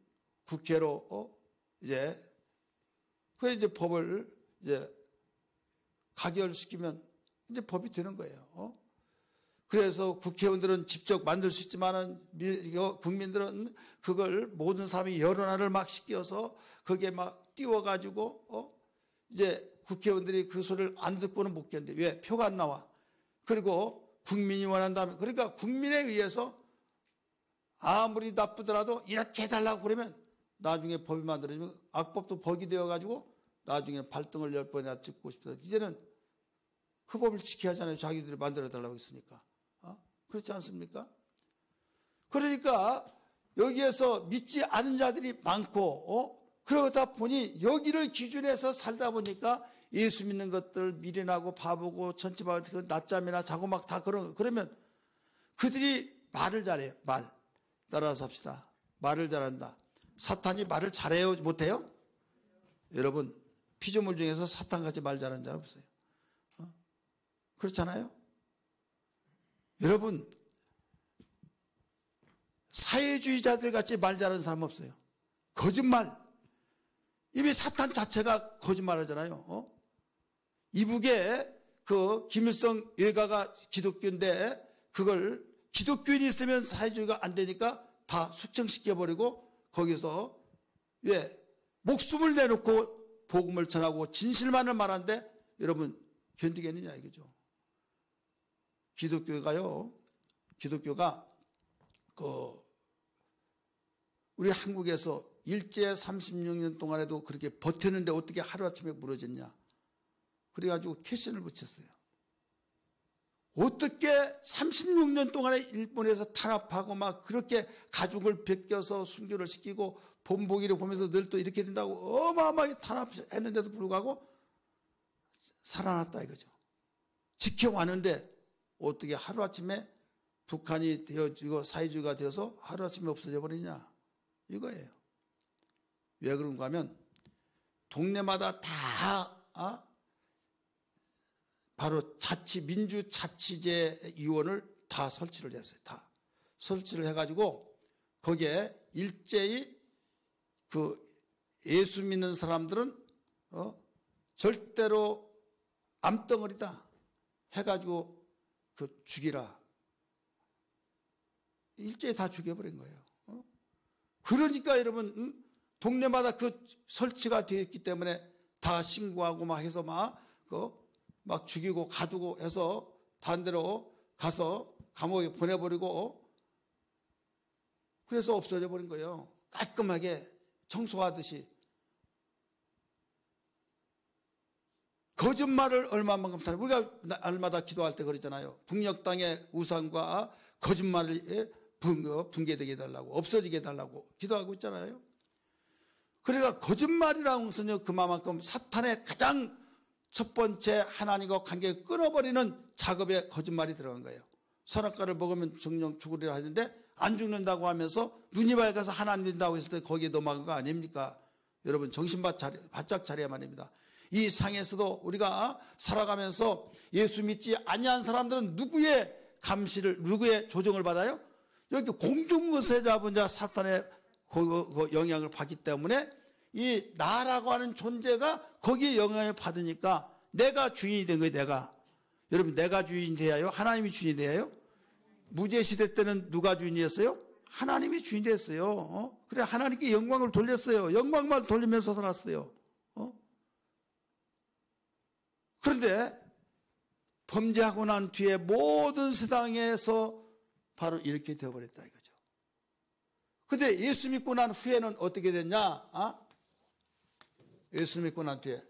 국회로 이제 법을 이제 가결시키면 이제 법이 되는 거예요. 그래서 국회의원들은 직접 만들 수 있지만은 국민들은 그걸 모든 사람이 여론화를 막 시켜서 거기에 막 띄워가지고 이제 국회의원들이 그 소리를 안 듣고는 못 견뎌. 왜? 표가 안 나와. 그리고 국민이 원한다면 그러니까 국민에 의해서 아무리 나쁘더라도 이렇게 해달라고 그러면 나중에 법이 만들어지면 악법도 법이 되어가지고 나중에 발등을 10번이나 찍고 싶다. 이제는 그 법을 지켜야 하잖아요. 자기들이 만들어달라고 했으니까. 그렇지 않습니까? 그러니까 여기에서 믿지 않은 자들이 많고 그러다 보니 여기를 기준해서 살다 보니까 예수 믿는 것들 미련하고 바보고 천치바보 낮잠이나 자고 막 다 그러면 그들이 말을 잘해요. 말 따라서 합시다. 말을 잘한다. 사탄이 말을 잘해요? 못해요? 여러분 피조물 중에서 사탄같이 말 잘하는 자는 없어요. 그렇잖아요? 여러분 사회주의자들 같이 말 잘하는 사람 없어요. 거짓말. 이미 사탄 자체가 거짓말하잖아요. 이북에 그 김일성 일가가 기독교인데 그걸 기독교인이 있으면 사회주의가 안 되니까 다 숙청시켜버리고 거기서 왜 목숨을 내놓고 복음을 전하고 진실만을 말하는데 여러분 견디겠느냐 이거죠. 기독교가 우리 한국에서 일제 36년 동안에도 그렇게 버텼는데 어떻게 하루아침에 무너졌냐. 그래가지고 캐션을 붙였어요. 어떻게 36년 동안에 일본에서 탄압하고 막 그렇게 가죽을 벗겨서 순교를 시키고 본보기를 보면서 늘 또 이렇게 된다고 어마어마하게 탄압했는데도 불구하고 살아났다 이거죠. 지켜왔는데 어떻게 하루아침에 북한이 되어지고 사회주의가 되어서 하루아침에 없어져 버리냐 이거예요. 왜 그런가 하면 동네마다 다 바로 민주자치제위원을 다 설치를 했어요. 다 설치를 해가지고 거기에 일제히 그 예수 믿는 사람들은 절대로 암덩어리다 해가지고 그 죽이라. 일제히 다 죽여버린 거예요. 그러니까 여러분 동네마다 그 설치가 되어 있기 때문에 다 신고하고 막 해서 막 죽이고 가두고 해서 다른 데로 가서 감옥에 보내버리고 그래서 없어져 버린 거예요. 깔끔하게 청소하듯이. 거짓말을 얼마만큼 사는 우리가 날마다 기도할 때 그러잖아요. 북녘 땅의 우상과 거짓말을 붕괴되게 해달라고 없어지게 해달라고 기도하고 있잖아요. 그러니까 거짓말이라는 것은요 그만큼 사탄의 가장 첫 번째 하나님과 관계를 끊어버리는 작업에 거짓말이 들어간 거예요. 선악과를 먹으면 정령 죽으리라 하는데 안 죽는다고 하면서 눈이 밝아서 하나님 믿는다고 했을 때 거기에 넘어간 거 아닙니까? 여러분 정신 바짝 차려야만 합니다. 이 상에서도 우리가 살아가면서 예수 믿지 아니한 사람들은 누구의 감시를 누구의 조정을 받아요? 여기 공중것에 잡은 자 사탄의 그 영향을 받기 때문에 이 나라고 하는 존재가 거기에 영향을 받으니까 내가 주인이 된 거예요. 내가. 여러분 내가 주인이 돼야요? 하나님이 주인이 돼야요? 무제시대 때는 누가 주인이었어요? 하나님이 주인 됐어요. 그래 하나님께 영광을 돌렸어요. 영광만 돌리면서 살았어요. 그런데 범죄하고 난 뒤에 모든 세상에서 바로 이렇게 되어버렸다 이거죠. 근데 예수 믿고 난 후에는 어떻게 됐냐? 예수 믿고 난 뒤에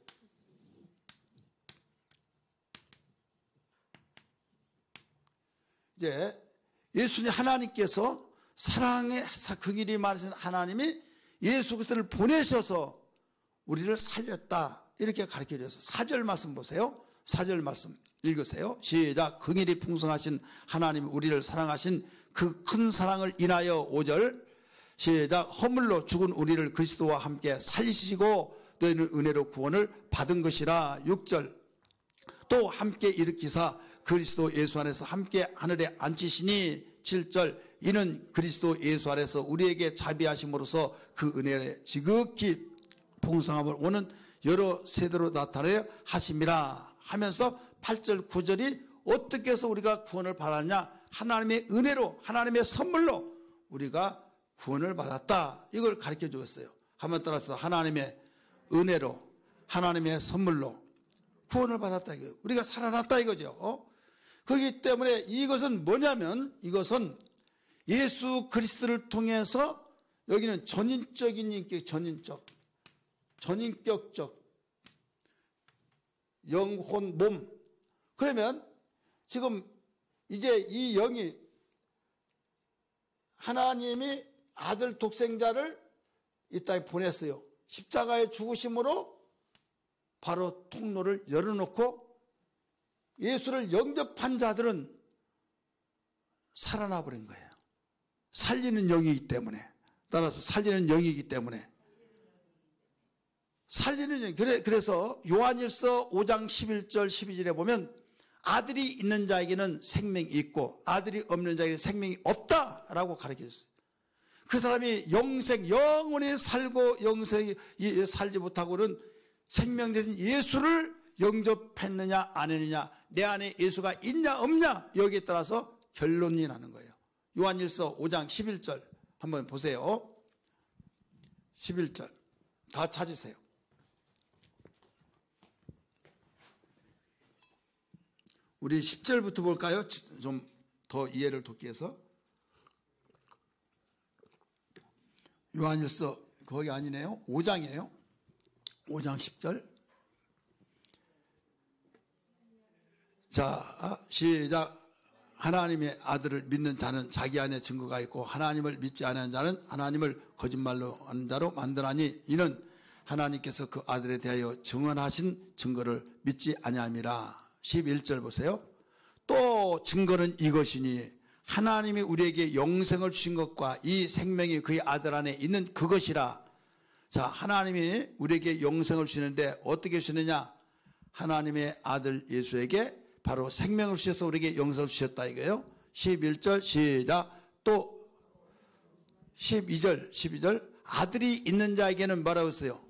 이제 예수님 하나님께서 사랑의 극일이 많으신 하나님이 예수 그리스도를 보내셔서 우리를 살렸다 이렇게 가르쳐 주셔서 4절 말씀 보세요. 4절 말씀 읽으세요. 시작. 긍일이 풍성하신 하나님이 우리를 사랑하신 그 큰 사랑을 인하여 5절 시작. 허물로 죽은 우리를 그리스도와 함께 살리시고 너희는 은혜로 구원을 받은 것이라. 6절 또 함께 일으키사 그리스도 예수 안에서 함께 하늘에 앉히시니. 7절 이는 그리스도 예수 안에서 우리에게 자비하심으로써 그 은혜의 지극히 풍성함을 오는 여러 세대로 나타내 하심이라 하면서 8절 9절이 어떻게 해서 우리가 구원을 받았냐? 하나님의 은혜로 하나님의 선물로 우리가 구원을 받았다 이걸 가르쳐 주었어요. 한번 따라서 하나님의 은혜로 하나님의 선물로 구원을 받았다 이거예요. 우리가 살아났다 이거죠. 그렇기 때문에 이것은 뭐냐면 이것은 예수 그리스도를 통해서 여기는 전인적인 인격, 전인격적 영혼 몸. 그러면 지금 이제 이 영이 하나님이 아들 독생자를 이 땅에 보냈어요. 십자가의 죽으심으로 바로 통로를 열어놓고 예수를 영접한 자들은 살아나 버린 거예요. 살리는 영이기 때문에. 따라서 살리는 영이기 때문에. 살리는 영. 그래서 요한일서 5장 11절 12절에 보면 아들이 있는 자에게는 생명이 있고 아들이 없는 자에게는 생명이 없다라고 가르쳐 줬어요. 그 사람이 영생, 영원히 살고 영생이 살지 못하고는 생명 대신 예수를 영접했느냐 안 했느냐, 내 안에 예수가 있냐 없냐 여기에 따라서 결론이 나는 거예요. 요한일서 5장 11절 한번 보세요. 11절 다 찾으세요. 우리 10절부터 볼까요? 좀 더 이해를 돕기 위해서. 요한일서 거기 아니네요. 5장이에요. 5장 10절. 자, 시작. 하나님의 아들을 믿는 자는 자기 안에 증거가 있고 하나님을 믿지 않는 자는 하나님을 거짓말로 하는 자로 만드나니 이는 하나님께서 그 아들에 대하여 증언하신 증거를 믿지 아니함이라. 11절 보세요. 또 증거는 이것이니 하나님이 우리에게 영생을 주신 것과 이 생명이 그의 아들 안에 있는 그것이라. 자, 하나님이 우리에게 영생을 주시는데 어떻게 주시느냐? 하나님의 아들 예수에게 바로 생명을 주셔서 우리에게 영생을 주셨다 이거예요. 11절 시작. 또 12절 아들이 있는 자에게는 뭐라고 했어요?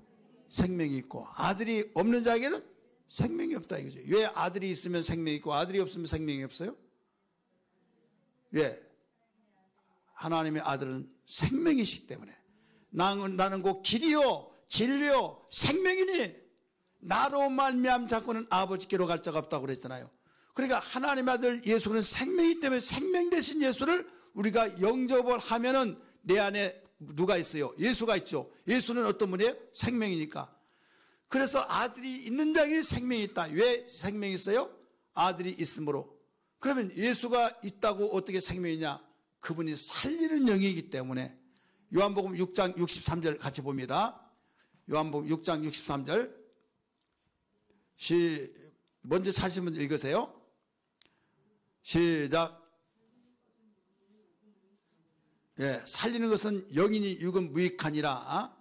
생명이 있고 아들이 없는 자에게는 생명이 없다 이거죠. 왜 아들이 있으면 생명이 있고 아들이 없으면 생명이 없어요? 왜? 하나님의 아들은 생명이시기 때문에. 나는 곧 길이요 진리요 생명이니 나로 말미암 자꾸는 아버지께로 갈 자가 없다고 그랬잖아요. 그러니까 하나님의 아들 예수는 생명이기 때문에 생명 되신 예수를 우리가 영접을 하면은 내 안에 누가 있어요? 예수가 있죠. 예수는 어떤 분이에요? 생명이니까. 그래서 아들이 있는 자에게 생명이 있다. 왜 생명이 있어요? 아들이 있으므로. 그러면 예수가 있다고 어떻게 생명이냐? 그분이 살리는 영이기 때문에. 요한복음 6장 63절 같이 봅니다. 요한복음 6장 63절 먼저 사신 분 읽으세요. 시작. 예, 살리는 것은 영이니 육은 무익하니라.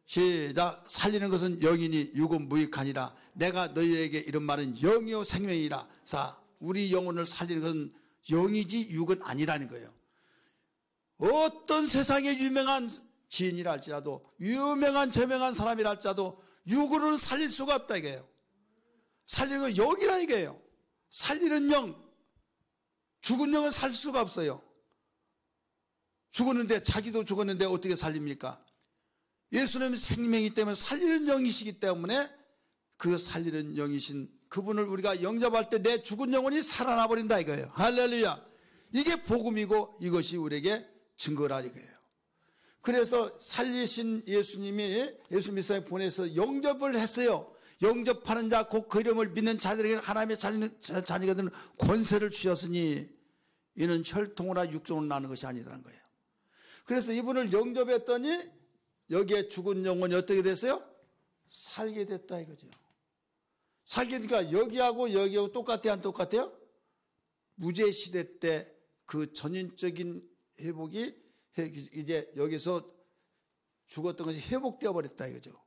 시작. 살리는 것은 영이니 육은 무익하니라. 내가 너희에게 이런 말은 영이요 생명이라. 자, 우리 영혼을 살리는 것은 영이지 육은 아니라는 거예요. 어떤 세상에 유명한 지인이라 할지라도 유명한 저명한 사람이라 할지라도 육으로는 살릴 수가 없다 이거예요. 살리는 건 영이라 이거예요. 살리는 영. 죽은 영은 살 수가 없어요. 죽었는데, 자기도 죽었는데 어떻게 살립니까? 예수님은 생명이기 때문에 살리는 영이시기 때문에 그 살리는 영이신 그분을 우리가 영접할 때 내 죽은 영혼이 살아나 버린다 이거예요. 할렐루야. 이게 복음이고 이것이 우리에게 증거라 이거예요. 그래서 살리신 예수님이 예수 믿사에 보내서 영접을 했어요. 영접하는 자 곧 그 이름을 믿는 자들에게 하나님의 자녀가 되는 권세를 주셨으니 이는 혈통으로 육종으로 나는 것이 아니라는 거예요. 그래서 이분을 영접했더니 여기에 죽은 영혼이 어떻게 됐어요? 살게 됐다 이거죠. 살게 되니까 여기하고 여기하고 똑같아요, 안 똑같아요? 무제시대 때 그 전인적인 회복이 이제 여기서 죽었던 것이 회복되어 버렸다 이거죠.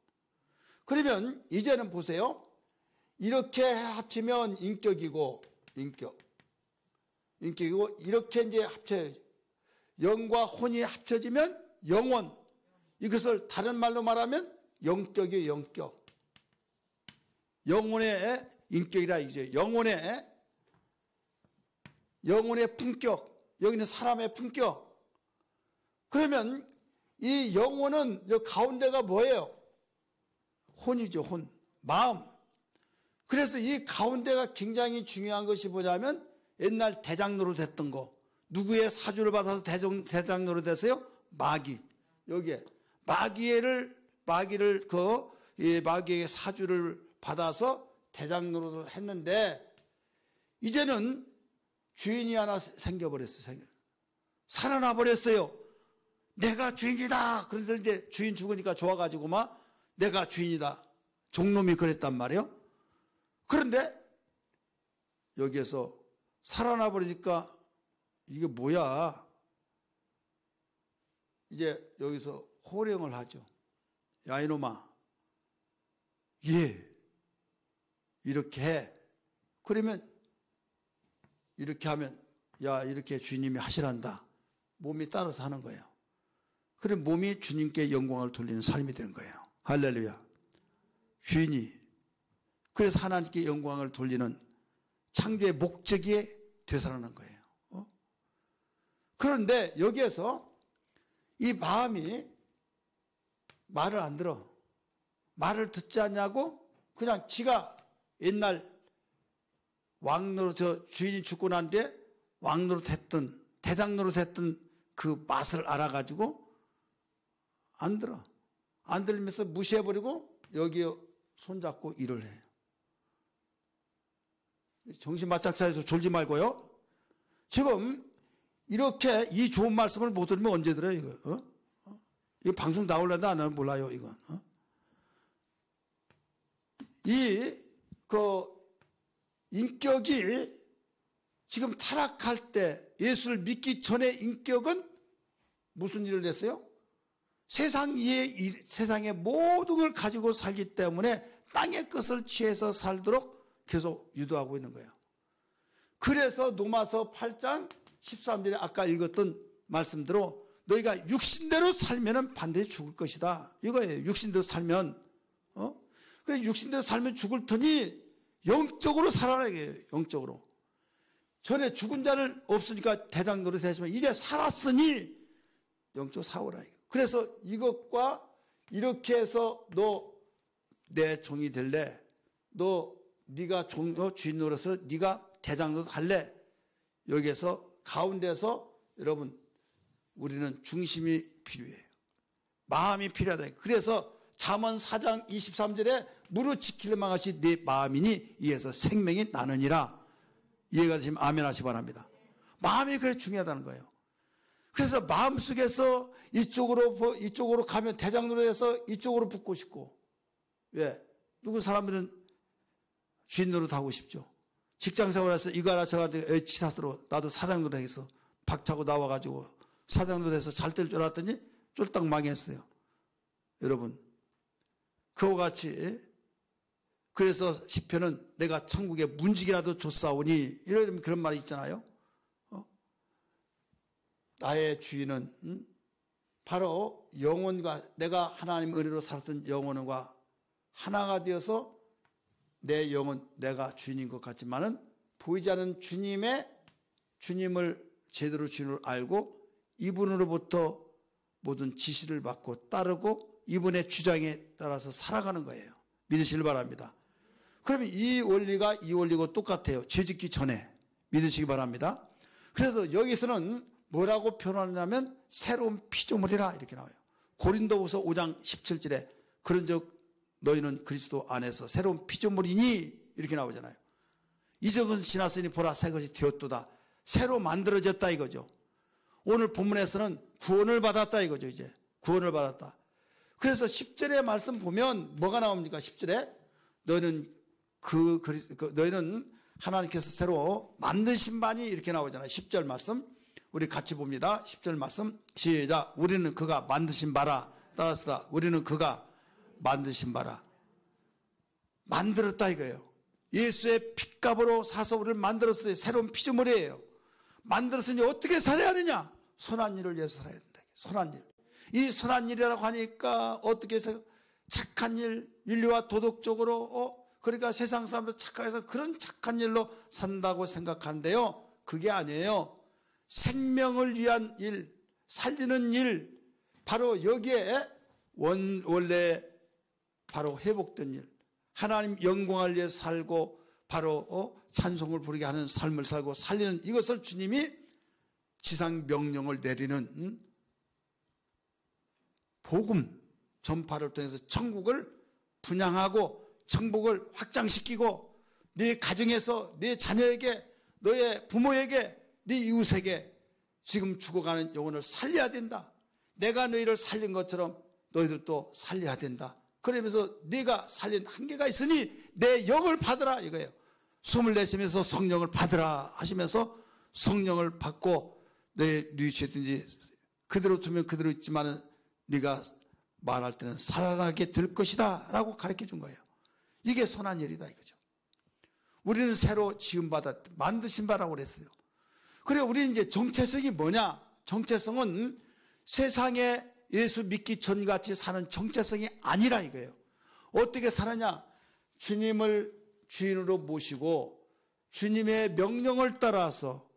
그러면 이제는 보세요. 이렇게 합치면 인격이고 이렇게 이제 합쳐야죠. 영과 혼이 합쳐지면 영혼. 이것을 다른 말로 말하면 영격이에요, 영격. 영혼의 인격이라 이제 영혼의 품격. 여기는 사람의 품격. 그러면 이 영혼은 저 가운데가 뭐예요? 혼이죠, 혼. 마음. 그래서 이 가운데가 굉장히 중요한 것이 뭐냐면 옛날 대장로로 됐던 거. 누구의 사주를 받아서 대장로로 됐어요? 마귀. 여기에 마귀의 사주를 받아서 대장로로 했는데 이제는 주인이 하나 생겨버렸어요. 살아나 버렸어요. 내가 주인이다. 그래서 이제 주인 죽으니까 좋아가지고 막 내가 주인이다. 종놈이 그랬단 말이에요. 그런데 여기에서 살아나 버리니까 이게 뭐야? 이제 여기서 호령을 하죠. 야 이놈아, 이렇게 해. 그러면 이렇게 하면 야 이렇게 주님이 하시란다. 몸이 따라서 하는 거예요. 그럼 몸이 주님께 영광을 돌리는 삶이 되는 거예요. 할렐루야. 주인이 그래서 하나님께 영광을 돌리는 창조의 목적이 되살아나는 거예요. 그런데 여기에서 이 마음이 말을 안 들어. 말을 듣지 않냐고 그냥 지가 옛날 왕노로 주인이 죽고 난 뒤에 왕노로 됐던 대장노로 됐던 그 맛을 알아가지고 안 들어. 안 들리면서 무시해버리고 여기에 손잡고 일을 해요. 정신 바짝 차려서 졸지 말고요. 지금 이렇게 이 좋은 말씀을 못 들으면 언제 들어요 이거? 이거 방송 나올려도 안 하면 몰라요 이건. 인격이 지금 타락할 때 예수를 믿기 전에 인격은 무슨 일을 했어요? 세상의 모든 걸 가지고 살기 때문에 땅의 것을 취해서 살도록 계속 유도하고 있는 거예요. 그래서 로마서 8장 13절에 아까 읽었던 말씀대로 너희가 육신대로 살면 반드시 죽을 것이다. 이거예요. 육신대로 살면. 그래 육신대로 살면 죽을 터니 영적으로 살아라 이게요. 영적으로. 전에 죽은 자를 없으니까 대장 노릇 했지만 이제 살았으니 영적으로 살아라. 그래서 이것과 이렇게 해서 너 내 종이 될래? 네가 주인 노릇서 네가 대장 노릇 할래? 여기에서 가운데서 여러분 우리는 중심이 필요해요. 마음이 필요하다. 그래서 잠언 4장 23절에 무릇 지키려 망하시 네 마음이니 이에서 생명이 나느니라. 이해가 되시면 아멘 하시 바랍니다. 마음이 그래 중요하다는 거예요. 그래서 마음속에서 이쪽으로 가면 대장로로 해서 이쪽으로 붙고 싶고 왜? 누구 사람들은 주인 노릇 하고 싶죠. 직장생활에서 이거 하나 저거 하나 치사스러워. 나도 사장 노릇 해서 박차고 나와가지고 사장 노릇 해서 잘 될 줄 알았더니 쫄딱 망했어요. 여러분 그와 같이 그래서 시편은 내가 천국에 문지기라도 줬사오니 이런 그런 말이 있잖아요. 나의 주인은 바로 영혼과 내가 하나님 은혜로 살았던 영혼과 하나가 되어서 내 영혼 내가 주인인 것 같지만은 보이지 않는 주님을 제대로 주인을 알고 이분으로부터 모든 지시를 받고 따르고 이분의 주장에 따라서 살아가는 거예요. 믿으시길 바랍니다. 그러면 이 원리가 이 원리고 똑같아요. 죄 짓기 전에. 믿으시기 바랍니다. 그래서 여기서는 뭐라고 표현하냐면 새로운 피조물이라 이렇게 나와요. 고린도후서 5장 17절에 그런즉 너희는 그리스도 안에서 새로운 피조물이니 이렇게 나오잖아요. 이적은 지났으니 보라 새 것이 되었도다. 새로 만들어졌다 이거죠. 오늘 본문에서는 구원을 받았다 이거죠. 이제 구원을 받았다. 그래서 10절의 말씀 보면 뭐가 나옵니까? 10절에 너희는 너희는 하나님께서 새로 만드신 바니 이렇게 나오잖아요. 10절 말씀 우리 같이 봅니다. 10절 말씀 시작. 우리는 그가 만드신 바라. 따라서 우리는 그가 만드신 바라. 만들었다 이거예요. 예수의 핏값으로 사서 우리를 만들었어요. 새로운 피조물이에요. 만들었으니 어떻게 살아야 하느냐? 선한 일을 위해서 살아야 된다. 선한 일. 이 선한 일이라고 하니까 어떻게 해서 착한 일, 윤리와 도덕적으로 그러니까 세상 사람들 착각해서 그런 착한 일로 산다고 생각하는데요. 그게 아니에요. 생명을 위한 일, 살리는 일, 바로 여기에 원래 바로 회복된 일, 하나님 영광을 위해 살고 바로 찬송을 부르게 하는 삶을 살고 살리는 이것을 주님이 지상 명령을 내리는 복음 전파를 통해서 천국을 분양하고 천국을 확장시키고 네 가정에서 네 자녀에게 너의 부모에게 네 이웃에게 지금 죽어가는 영혼을 살려야 된다. 내가 너희를 살린 것처럼 너희들도 살려야 된다. 그러면서 네가 살린 한계가 있으니 내 영을 받으라 이거예요. 숨을 내쉬면서 성령을 받으라 하시면서 성령을 받고 내 뉘우치든지 그대로 두면 그대로 있지만은 네가 말할 때는 살아나게 될 것이다 라고 가르쳐 준 거예요. 이게 선한 일이다 이거죠. 우리는 새로 지음받아 만드신 바라고 그랬어요. 그래 우리는 이제 정체성이 뭐냐? 정체성은 세상에 예수 믿기 전같이 사는 정체성이 아니라 이거예요. 어떻게 사느냐? 주님을 주인으로 모시고 주님의 명령을 따라서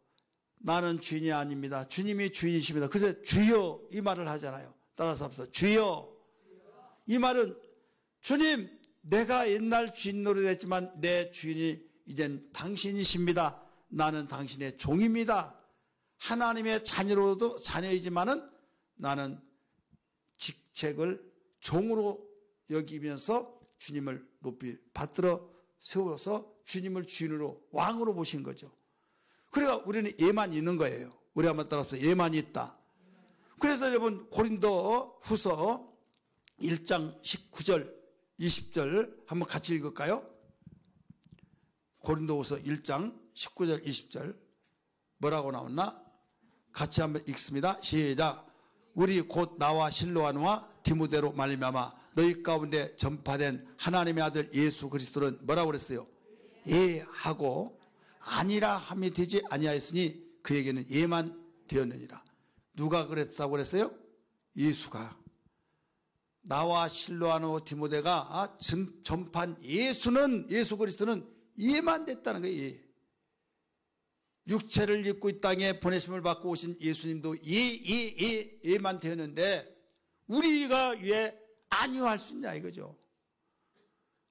나는 주인이 아닙니다. 주님이 주인이십니다. 그래서 주여 이 말을 하잖아요. 따라서 합시다. 주여. 이 말은 주님 내가 옛날 주인 노릇했지만 내 주인이 이젠 당신이십니다. 나는 당신의 종입니다. 하나님의 자녀로도 자녀이지만은 나는 직책을 종으로 여기면서 주님을 높이 받들어 세워서 주님을 주인으로 왕으로 보신 거죠. 그러니까 우리는 예만 있는 거예요. 우리 한번 따라서 예만이 있다. 그래서 여러분 고린도 후서 1장 19절 20절 한번 같이 읽을까요? 고린도 후서 1장 19절 20절 뭐라고 나왔나? 같이 한번 읽습니다. 시작. 우리 곧 나와 실로아노와 디모데로 말미암아 너희 가운데 전파된 하나님의 아들 예수 그리스도는 뭐라고 그랬어요? 예 하고 아니라 함이 되지 아니하였으니 그에게는 예만 되었느니라. 누가 그랬다고 그랬어요? 예수가. 나와 실로아노 디모데가 전파한 예수 그리스도는 예만 됐다는 거예요. 육체를 입고 이 땅에 보내심을 받고 오신 예수님도 예만 되었는데 우리가 왜 아니요 할 수 있냐 이거죠.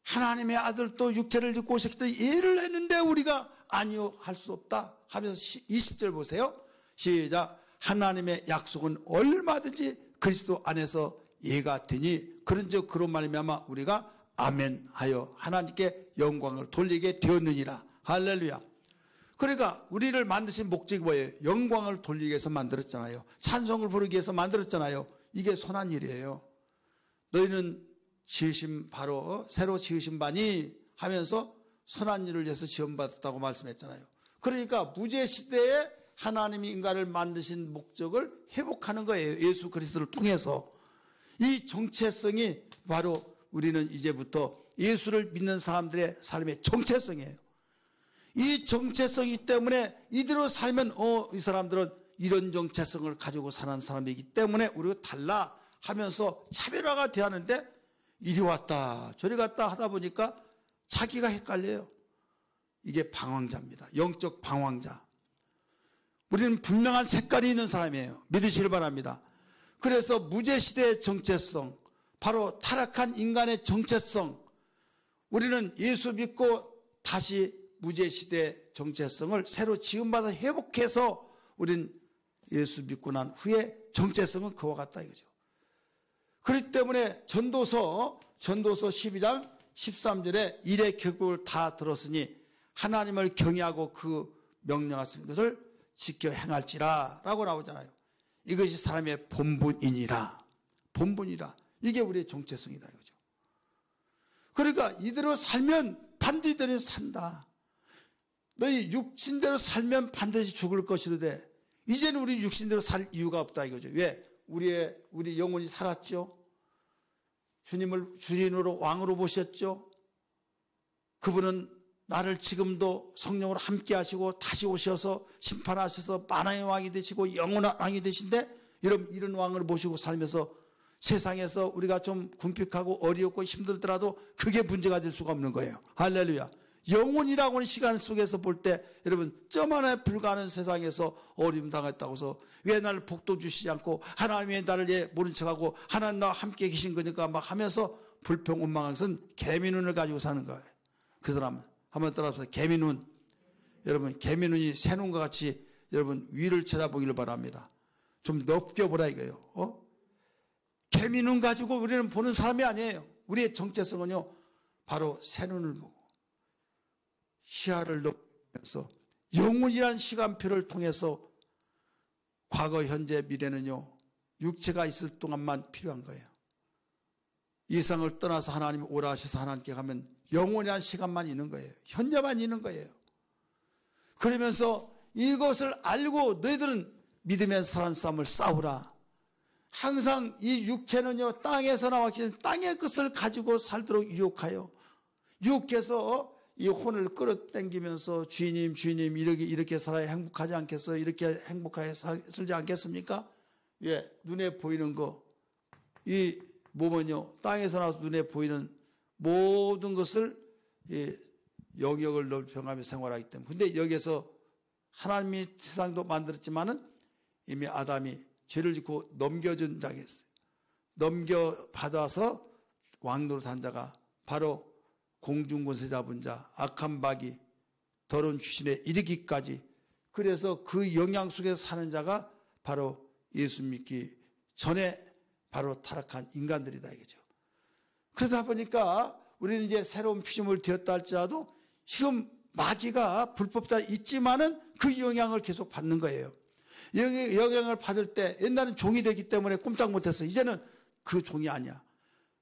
하나님의 아들도 육체를 입고 오셨기 때문에 예를 했는데 우리가 아니요 할 수 없다 하면서 20절 보세요. 시작. 하나님의 약속은 얼마든지 그리스도 안에서 예가 되니 그런즉 그런 말이면 우리가 아멘하여 하나님께 영광을 돌리게 되었느니라. 할렐루야. 그러니까 우리를 만드신 목적이 뭐예요? 영광을 돌리기 위해서 만들었잖아요. 찬송을 부르기 위해서 만들었잖아요. 이게 선한 일이에요. 너희는 지으신 바로 새로 지으신 바니 하면서 선한 일을 위해서 지원받았다고 말씀했잖아요. 그러니까 무제시대에 하나님이 인간을 만드신 목적을 회복하는 거예요. 예수 그리스도를 통해서. 이 정체성이 바로 우리는 이제부터 예수를 믿는 사람들의 삶의 정체성이에요. 이 정체성이기 때문에 이대로 살면 이 사람들은 이런 정체성을 가지고 사는 사람이기 때문에 우리가 달라 하면서 차별화가 되었는데 이리 왔다 저리 갔다 하다 보니까 자기가 헷갈려요. 이게 방황자입니다. 영적 방황자. 우리는 분명한 색깔이 있는 사람이에요. 믿으시길 바랍니다. 그래서 무죄시대의 정체성, 바로 타락한 인간의 정체성, 우리는 예수 믿고 다시 무죄시대의 정체성을 새로 지음받아 회복해서 우리는 예수 믿고 난 후에 정체성은 그와 같다 이거죠. 그렇기 때문에 전도서 12장 13절에 일의 결국을 다 들었으니 하나님을 경외하고 그 명령하신 것을 지켜 행할지라 라고 나오잖아요. 이것이 사람의 본분이니라. 본분이라. 이게 우리의 정체성이다 이거죠. 그러니까 이대로 살면 반드시 너희 산다. 너희 육신대로 살면 반드시 죽을 것이로되 이제는 우리 육신대로 살 이유가 없다 이거죠. 왜? 우리 영혼이 살았죠. 주님을 주인으로 왕으로 모셨죠. 그분은 나를 지금도 성령으로 함께 하시고 다시 오셔서 심판하셔서 만왕의 왕이 되시고 영원한 왕이 되신데 여러분 이런 왕을 모시고 살면서 세상에서 우리가 좀 궁핍하고 어렵고 힘들더라도 그게 문제가 될 수가 없는 거예요. 할렐루야. 영혼이라고 하는 시간 속에서 볼 때 여러분 점 하나에 불과하는 세상에서 어려움 당했다고 해서 왜 나를 복도 주시지 않고 하나님이 나를 모른 척하고 하나님 나와 함께 계신 거니까 막 하면서 불평 원망한 것은 개미눈을 가지고 사는 거예요. 그 사람은 한번 따라서 개미눈. 여러분 개미눈이 새눈과 같이 여러분 위를 쳐다보기를 바랍니다. 좀 높게 보라 이거예요. 개미눈 가지고 우리는 보는 사람이 아니에요. 우리의 정체성은요 바로 새눈을 보고 시야를 높이면서 영원이라는 시간표를 통해서 과거, 현재, 미래는요 육체가 있을 동안만 필요한 거예요. 이 세상을 떠나서 하나님이 오라 하셔서 하나님께 가면 영원이라는 시간만 있는 거예요. 현재만 있는 거예요. 그러면서 이것을 알고 너희들은 믿으면서 사는 싸움을 싸우라. 항상 이 육체는요 땅에서 나왔기 땅의 것을 가지고 살도록 유혹하여 유혹해서 이 혼을 끌어당기면서 주님 이렇게 살아야 행복하지 않겠어? 이렇게 행복하게 살지 않겠습니까? 예, 눈에 보이는 거, 이 몸은요 땅에서 나와서 눈에 보이는 모든 것을 영역을 넓혀가며 생활하기 때문에. 근데 여기서 하나님이 세상도 만들었지만은 이미 아담이 죄를 짓고 넘겨준 자가 있어요. 넘겨받아서 왕노릇 한 자가 바로 공중권세 잡은 자, 악한 마귀, 더러운 귀신에 이르기까지. 그래서 그 영향 속에서 사는 자가 바로 예수 믿기 전에 바로 타락한 인간들이다 이거죠. 그러다 보니까 우리는 이제 새로운 피조물 되었다 할지라도 지금 마귀가 불법자 있지만은 그 영향을 계속 받는 거예요. 영향을 받을 때 옛날엔 종이 되기 때문에 꼼짝 못했어. 이제는 그 종이 아니야.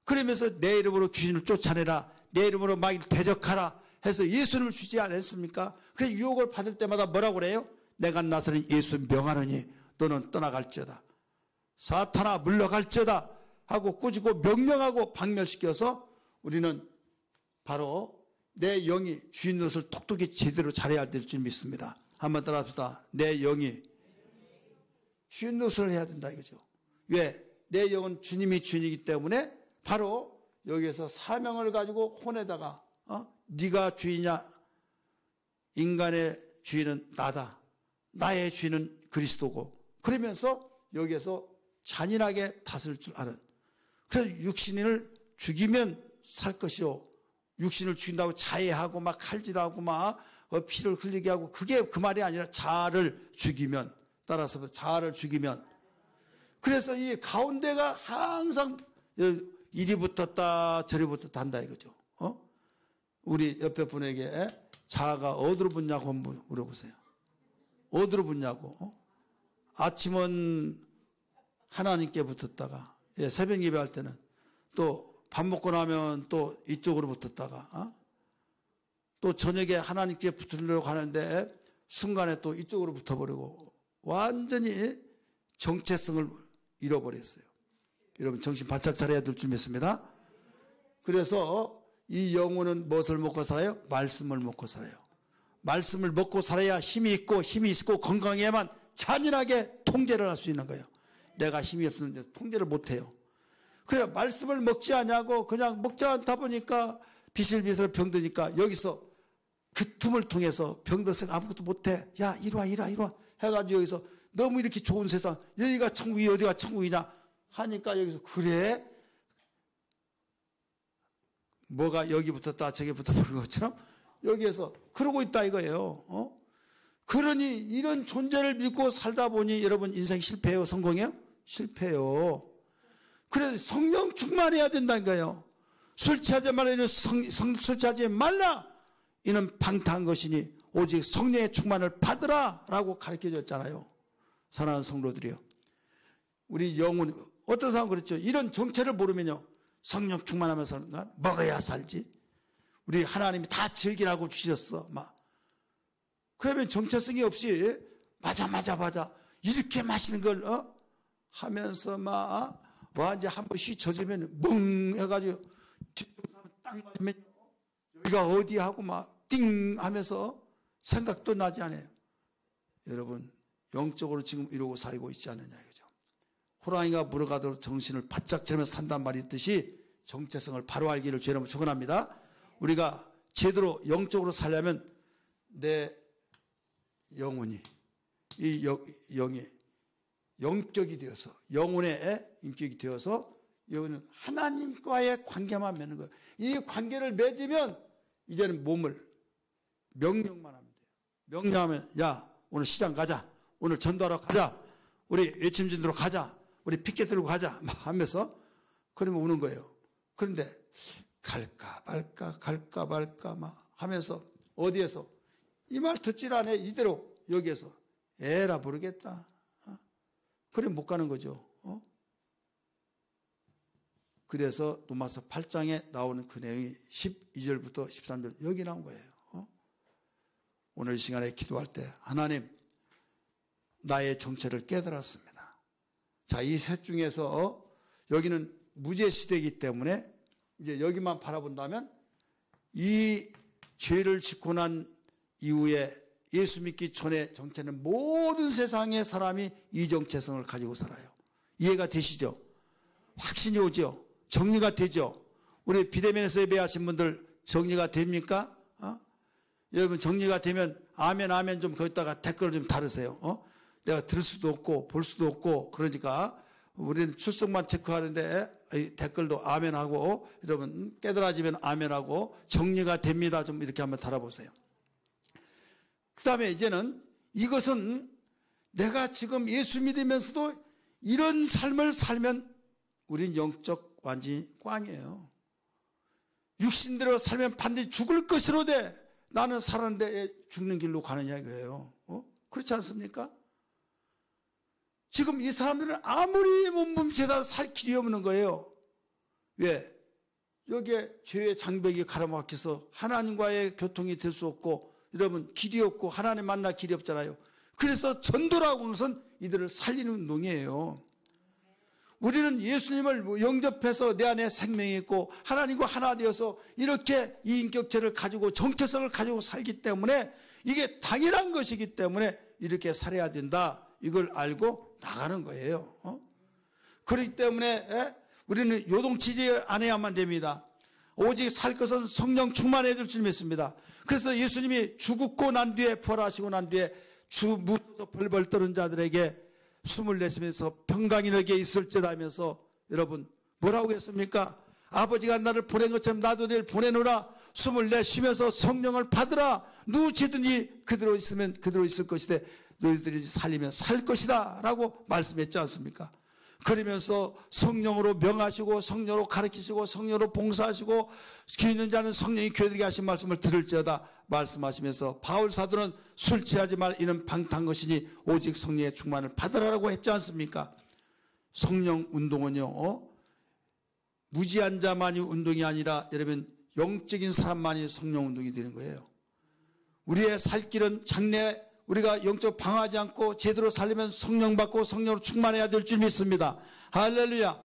그러면서 내 이름으로 귀신을 쫓아내라, 내 이름으로 마귀를 대적하라 해서 예수를 주지 않았습니까? 그래서 유혹을 받을 때마다 뭐라고 그래요? 내가 나서는 예수 명하노니 너는 떠나갈지어다. 사탄아 물러갈지어다 하고 꾸짖고 명령하고 박멸시켜서 우리는 바로 내 영이 주인 노릇을 톡톡히 제대로 잘해야 될 줄 믿습니다. 한번 따라합시다. 내 영이 주인 노릇을 해야 된다 이거죠. 왜? 내 영은 주님이 주인이기 때문에 바로 여기에서 사명을 가지고 혼에다가 네가 주인이냐? 인간의 주인은 나다. 나의 주인은 그리스도고. 그러면서 여기에서 잔인하게 다스릴 줄 아는. 그래서 육신을 죽이면 살 것이요. 육신을 죽인다고 자해하고 막 칼질하고 막 피를 흘리게 하고 그게 그 말이 아니라 자아를 죽이면, 따라서 자아를 죽이면. 그래서 이 가운데가 항상 이리 붙었다 저리 붙었다 한다 이거죠. 우리 옆에 분에게 자아가 어디로 붙냐고 한번 물어보세요. 어디로 붙냐고. 아침은 하나님께 붙었다가 새벽 예배할 때는 또 밥 먹고 나면 또 이쪽으로 붙었다가 또 저녁에 하나님께 붙으려고 하는데 순간에 또 이쪽으로 붙어버리고 완전히 정체성을 잃어버렸어요. 여러분 정신 바짝 차려야 될 줄 믿습니다. 그래서 이 영혼은 무엇을 먹고 살아요? 말씀을 먹고 살아요. 말씀을 먹고 살아야 힘이 있고 건강해야만 잔인하게 통제를 할 수 있는 거예요. 내가 힘이 없으면 통제를 못해요. 그래 말씀을 먹지 않냐고 그냥 먹지 않다 보니까 비실비실 병드니까 여기서 그 틈을 통해서 병들어서 아무것도 못해. 야 이리 와 해가지고 여기서 너무 이렇게 좋은 세상, 여기가 천국이 어디가 천국이냐 하니까 여기서 그래? 뭐가 여기 붙었다 저기 붙어버린 것처럼 여기에서 그러고 있다 이거예요. 그러니 이런 존재를 믿고 살다 보니 여러분 인생 실패해요? 성공해요? 실패해요. 그래서 성령 충만해야 된다는 거예요. 술 취하지 말라. 이는 술 취하지 말라. 이는 방탕한 것이니 오직 성령의 충만을 받으라 라고 가르쳐줬잖아요. 사랑하는 성도들이요. 우리 영혼 어떤 사람은 그렇죠. 이런 정체를 모르면요. 성령 충만하면서 먹어야 살지. 우리 하나님이 다 즐기라고 주셨어. 막. 그러면 정체성이 없이 맞아 이렇게 마시는 걸 하면서 막 와 이제 한 번씩 젖으면 멍 해가지고 딱 맞으면 여기가 어디 하고 막 띵 하면서 생각도 나지 않아요. 여러분 영적으로 지금 이러고 살고 있지 않느냐 이거죠. 호랑이가 물어가도록 정신을 바짝 차리면서 산단 말이 있듯이 정체성을 바로 알기를 주의 이름으로 축원합니다. 우리가 제대로 영적으로 살려면 내 영혼이 이 영이 영격이 되어서 영혼의 인격이 되어서 이거는 하나님과의 관계만 맺는 거예요. 이 관계를 맺으면 이제는 몸을 명령만 하면 돼요. 명령하면 야 오늘 시장 가자. 오늘 전도하러 가자. 우리 외침진도로 가자. 우리 피켓 들고 가자. 막 하면서 그러면 오는 거예요. 그런데 갈까 말까 막 하면서 어디에서 이 말 듣질 않아. 이대로 여기에서 에라 모르겠다. 그래 못 가는 거죠. 그래서 로마서 8장에 나오는 그 내용이 12절부터 13절 여기 나온 거예요. 오늘 이 시간에 기도할 때 하나님 나의 정체를 깨달았습니다. 자, 이 셋 중에서 여기는 무죄 시대이기 때문에 이제 여기만 바라본다면 이 죄를 짓고 난 이후에 예수 믿기 전에 정체는 모든 세상의 사람이 이 정체성을 가지고 살아요. 이해가 되시죠? 확신이 오죠? 정리가 되죠? 우리 비대면에서 예배하신 분들 정리가 됩니까? 여러분 정리가 되면 아멘 좀 거기다가 댓글을 좀 달으세요. 내가 들을 수도 없고 볼 수도 없고 그러니까 우리는 출석만 체크하는데 댓글도 아멘하고 여러분 깨달아지면 아멘하고 정리가 됩니다. 좀 이렇게 한번 달아보세요. 그 다음에 이제는 이것은 내가 지금 예수 믿으면서도 이런 삶을 살면 우린 영적 완전히 꽝이에요. 육신대로 살면 반드시 죽을 것으로 돼. 나는 살았는데 죽는 길로 가느냐 이거예요. 그렇지 않습니까? 지금 이 사람들은 아무리 몸부림치다 살 길이 없는 거예요. 왜? 여기에 죄의 장벽이 가로막혀서 하나님과의 교통이 될 수 없고 여러분 길이 없고 하나님 만날 길이 없잖아요. 그래서 전도라고 하는 것은 이들을 살리는 운동이에요. 우리는 예수님을 영접해서 내 안에 생명이 있고 하나님과 하나 되어서 이렇게 이 인격체를 가지고 정체성을 가지고 살기 때문에 이게 당연한 것이기 때문에 이렇게 살아야 된다. 이걸 알고 나가는 거예요. 그렇기 때문에 우리는 요동치지 않아야만 됩니다. 오직 살 것은 성령 충만해야 될 줄 믿습니다. 그래서 예수님이 죽고 난 뒤에 부활하시고 난 뒤에 무서워서 벌벌 떠는 자들에게 숨을 내쉬면서 평강이 너에게 있을지다 하면서 여러분 뭐라고 했습니까? 아버지가 나를 보낸 것처럼 나도 너를 보내노라. 숨을 내쉬면서 성령을 받으라. 누구든지 그대로 있으면 그대로 있을 것이되 너희들이 살리면 살 것이다 라고 말씀했지 않습니까? 그러면서 성령으로 명하시고 성령으로 가르치시고 성령으로 봉사하시고 귀 있는 자는 성령이 교회들에게 하신 말씀을 들을지어다 말씀하시면서 바울 사도는 술 취하지 말 이는 방탕한 것이니 오직 성령의 충만을 받으라고 했지 않습니까? 성령 운동은요 무지한 자만이 운동이 아니라 여러분 영적인 사람만이 성령 운동이 되는 거예요. 우리의 살 길은 장래 우리가 영적 방하지 않고 제대로 살려면 성령 받고 성령으로 충만해야 될 줄 믿습니다. 할렐루야.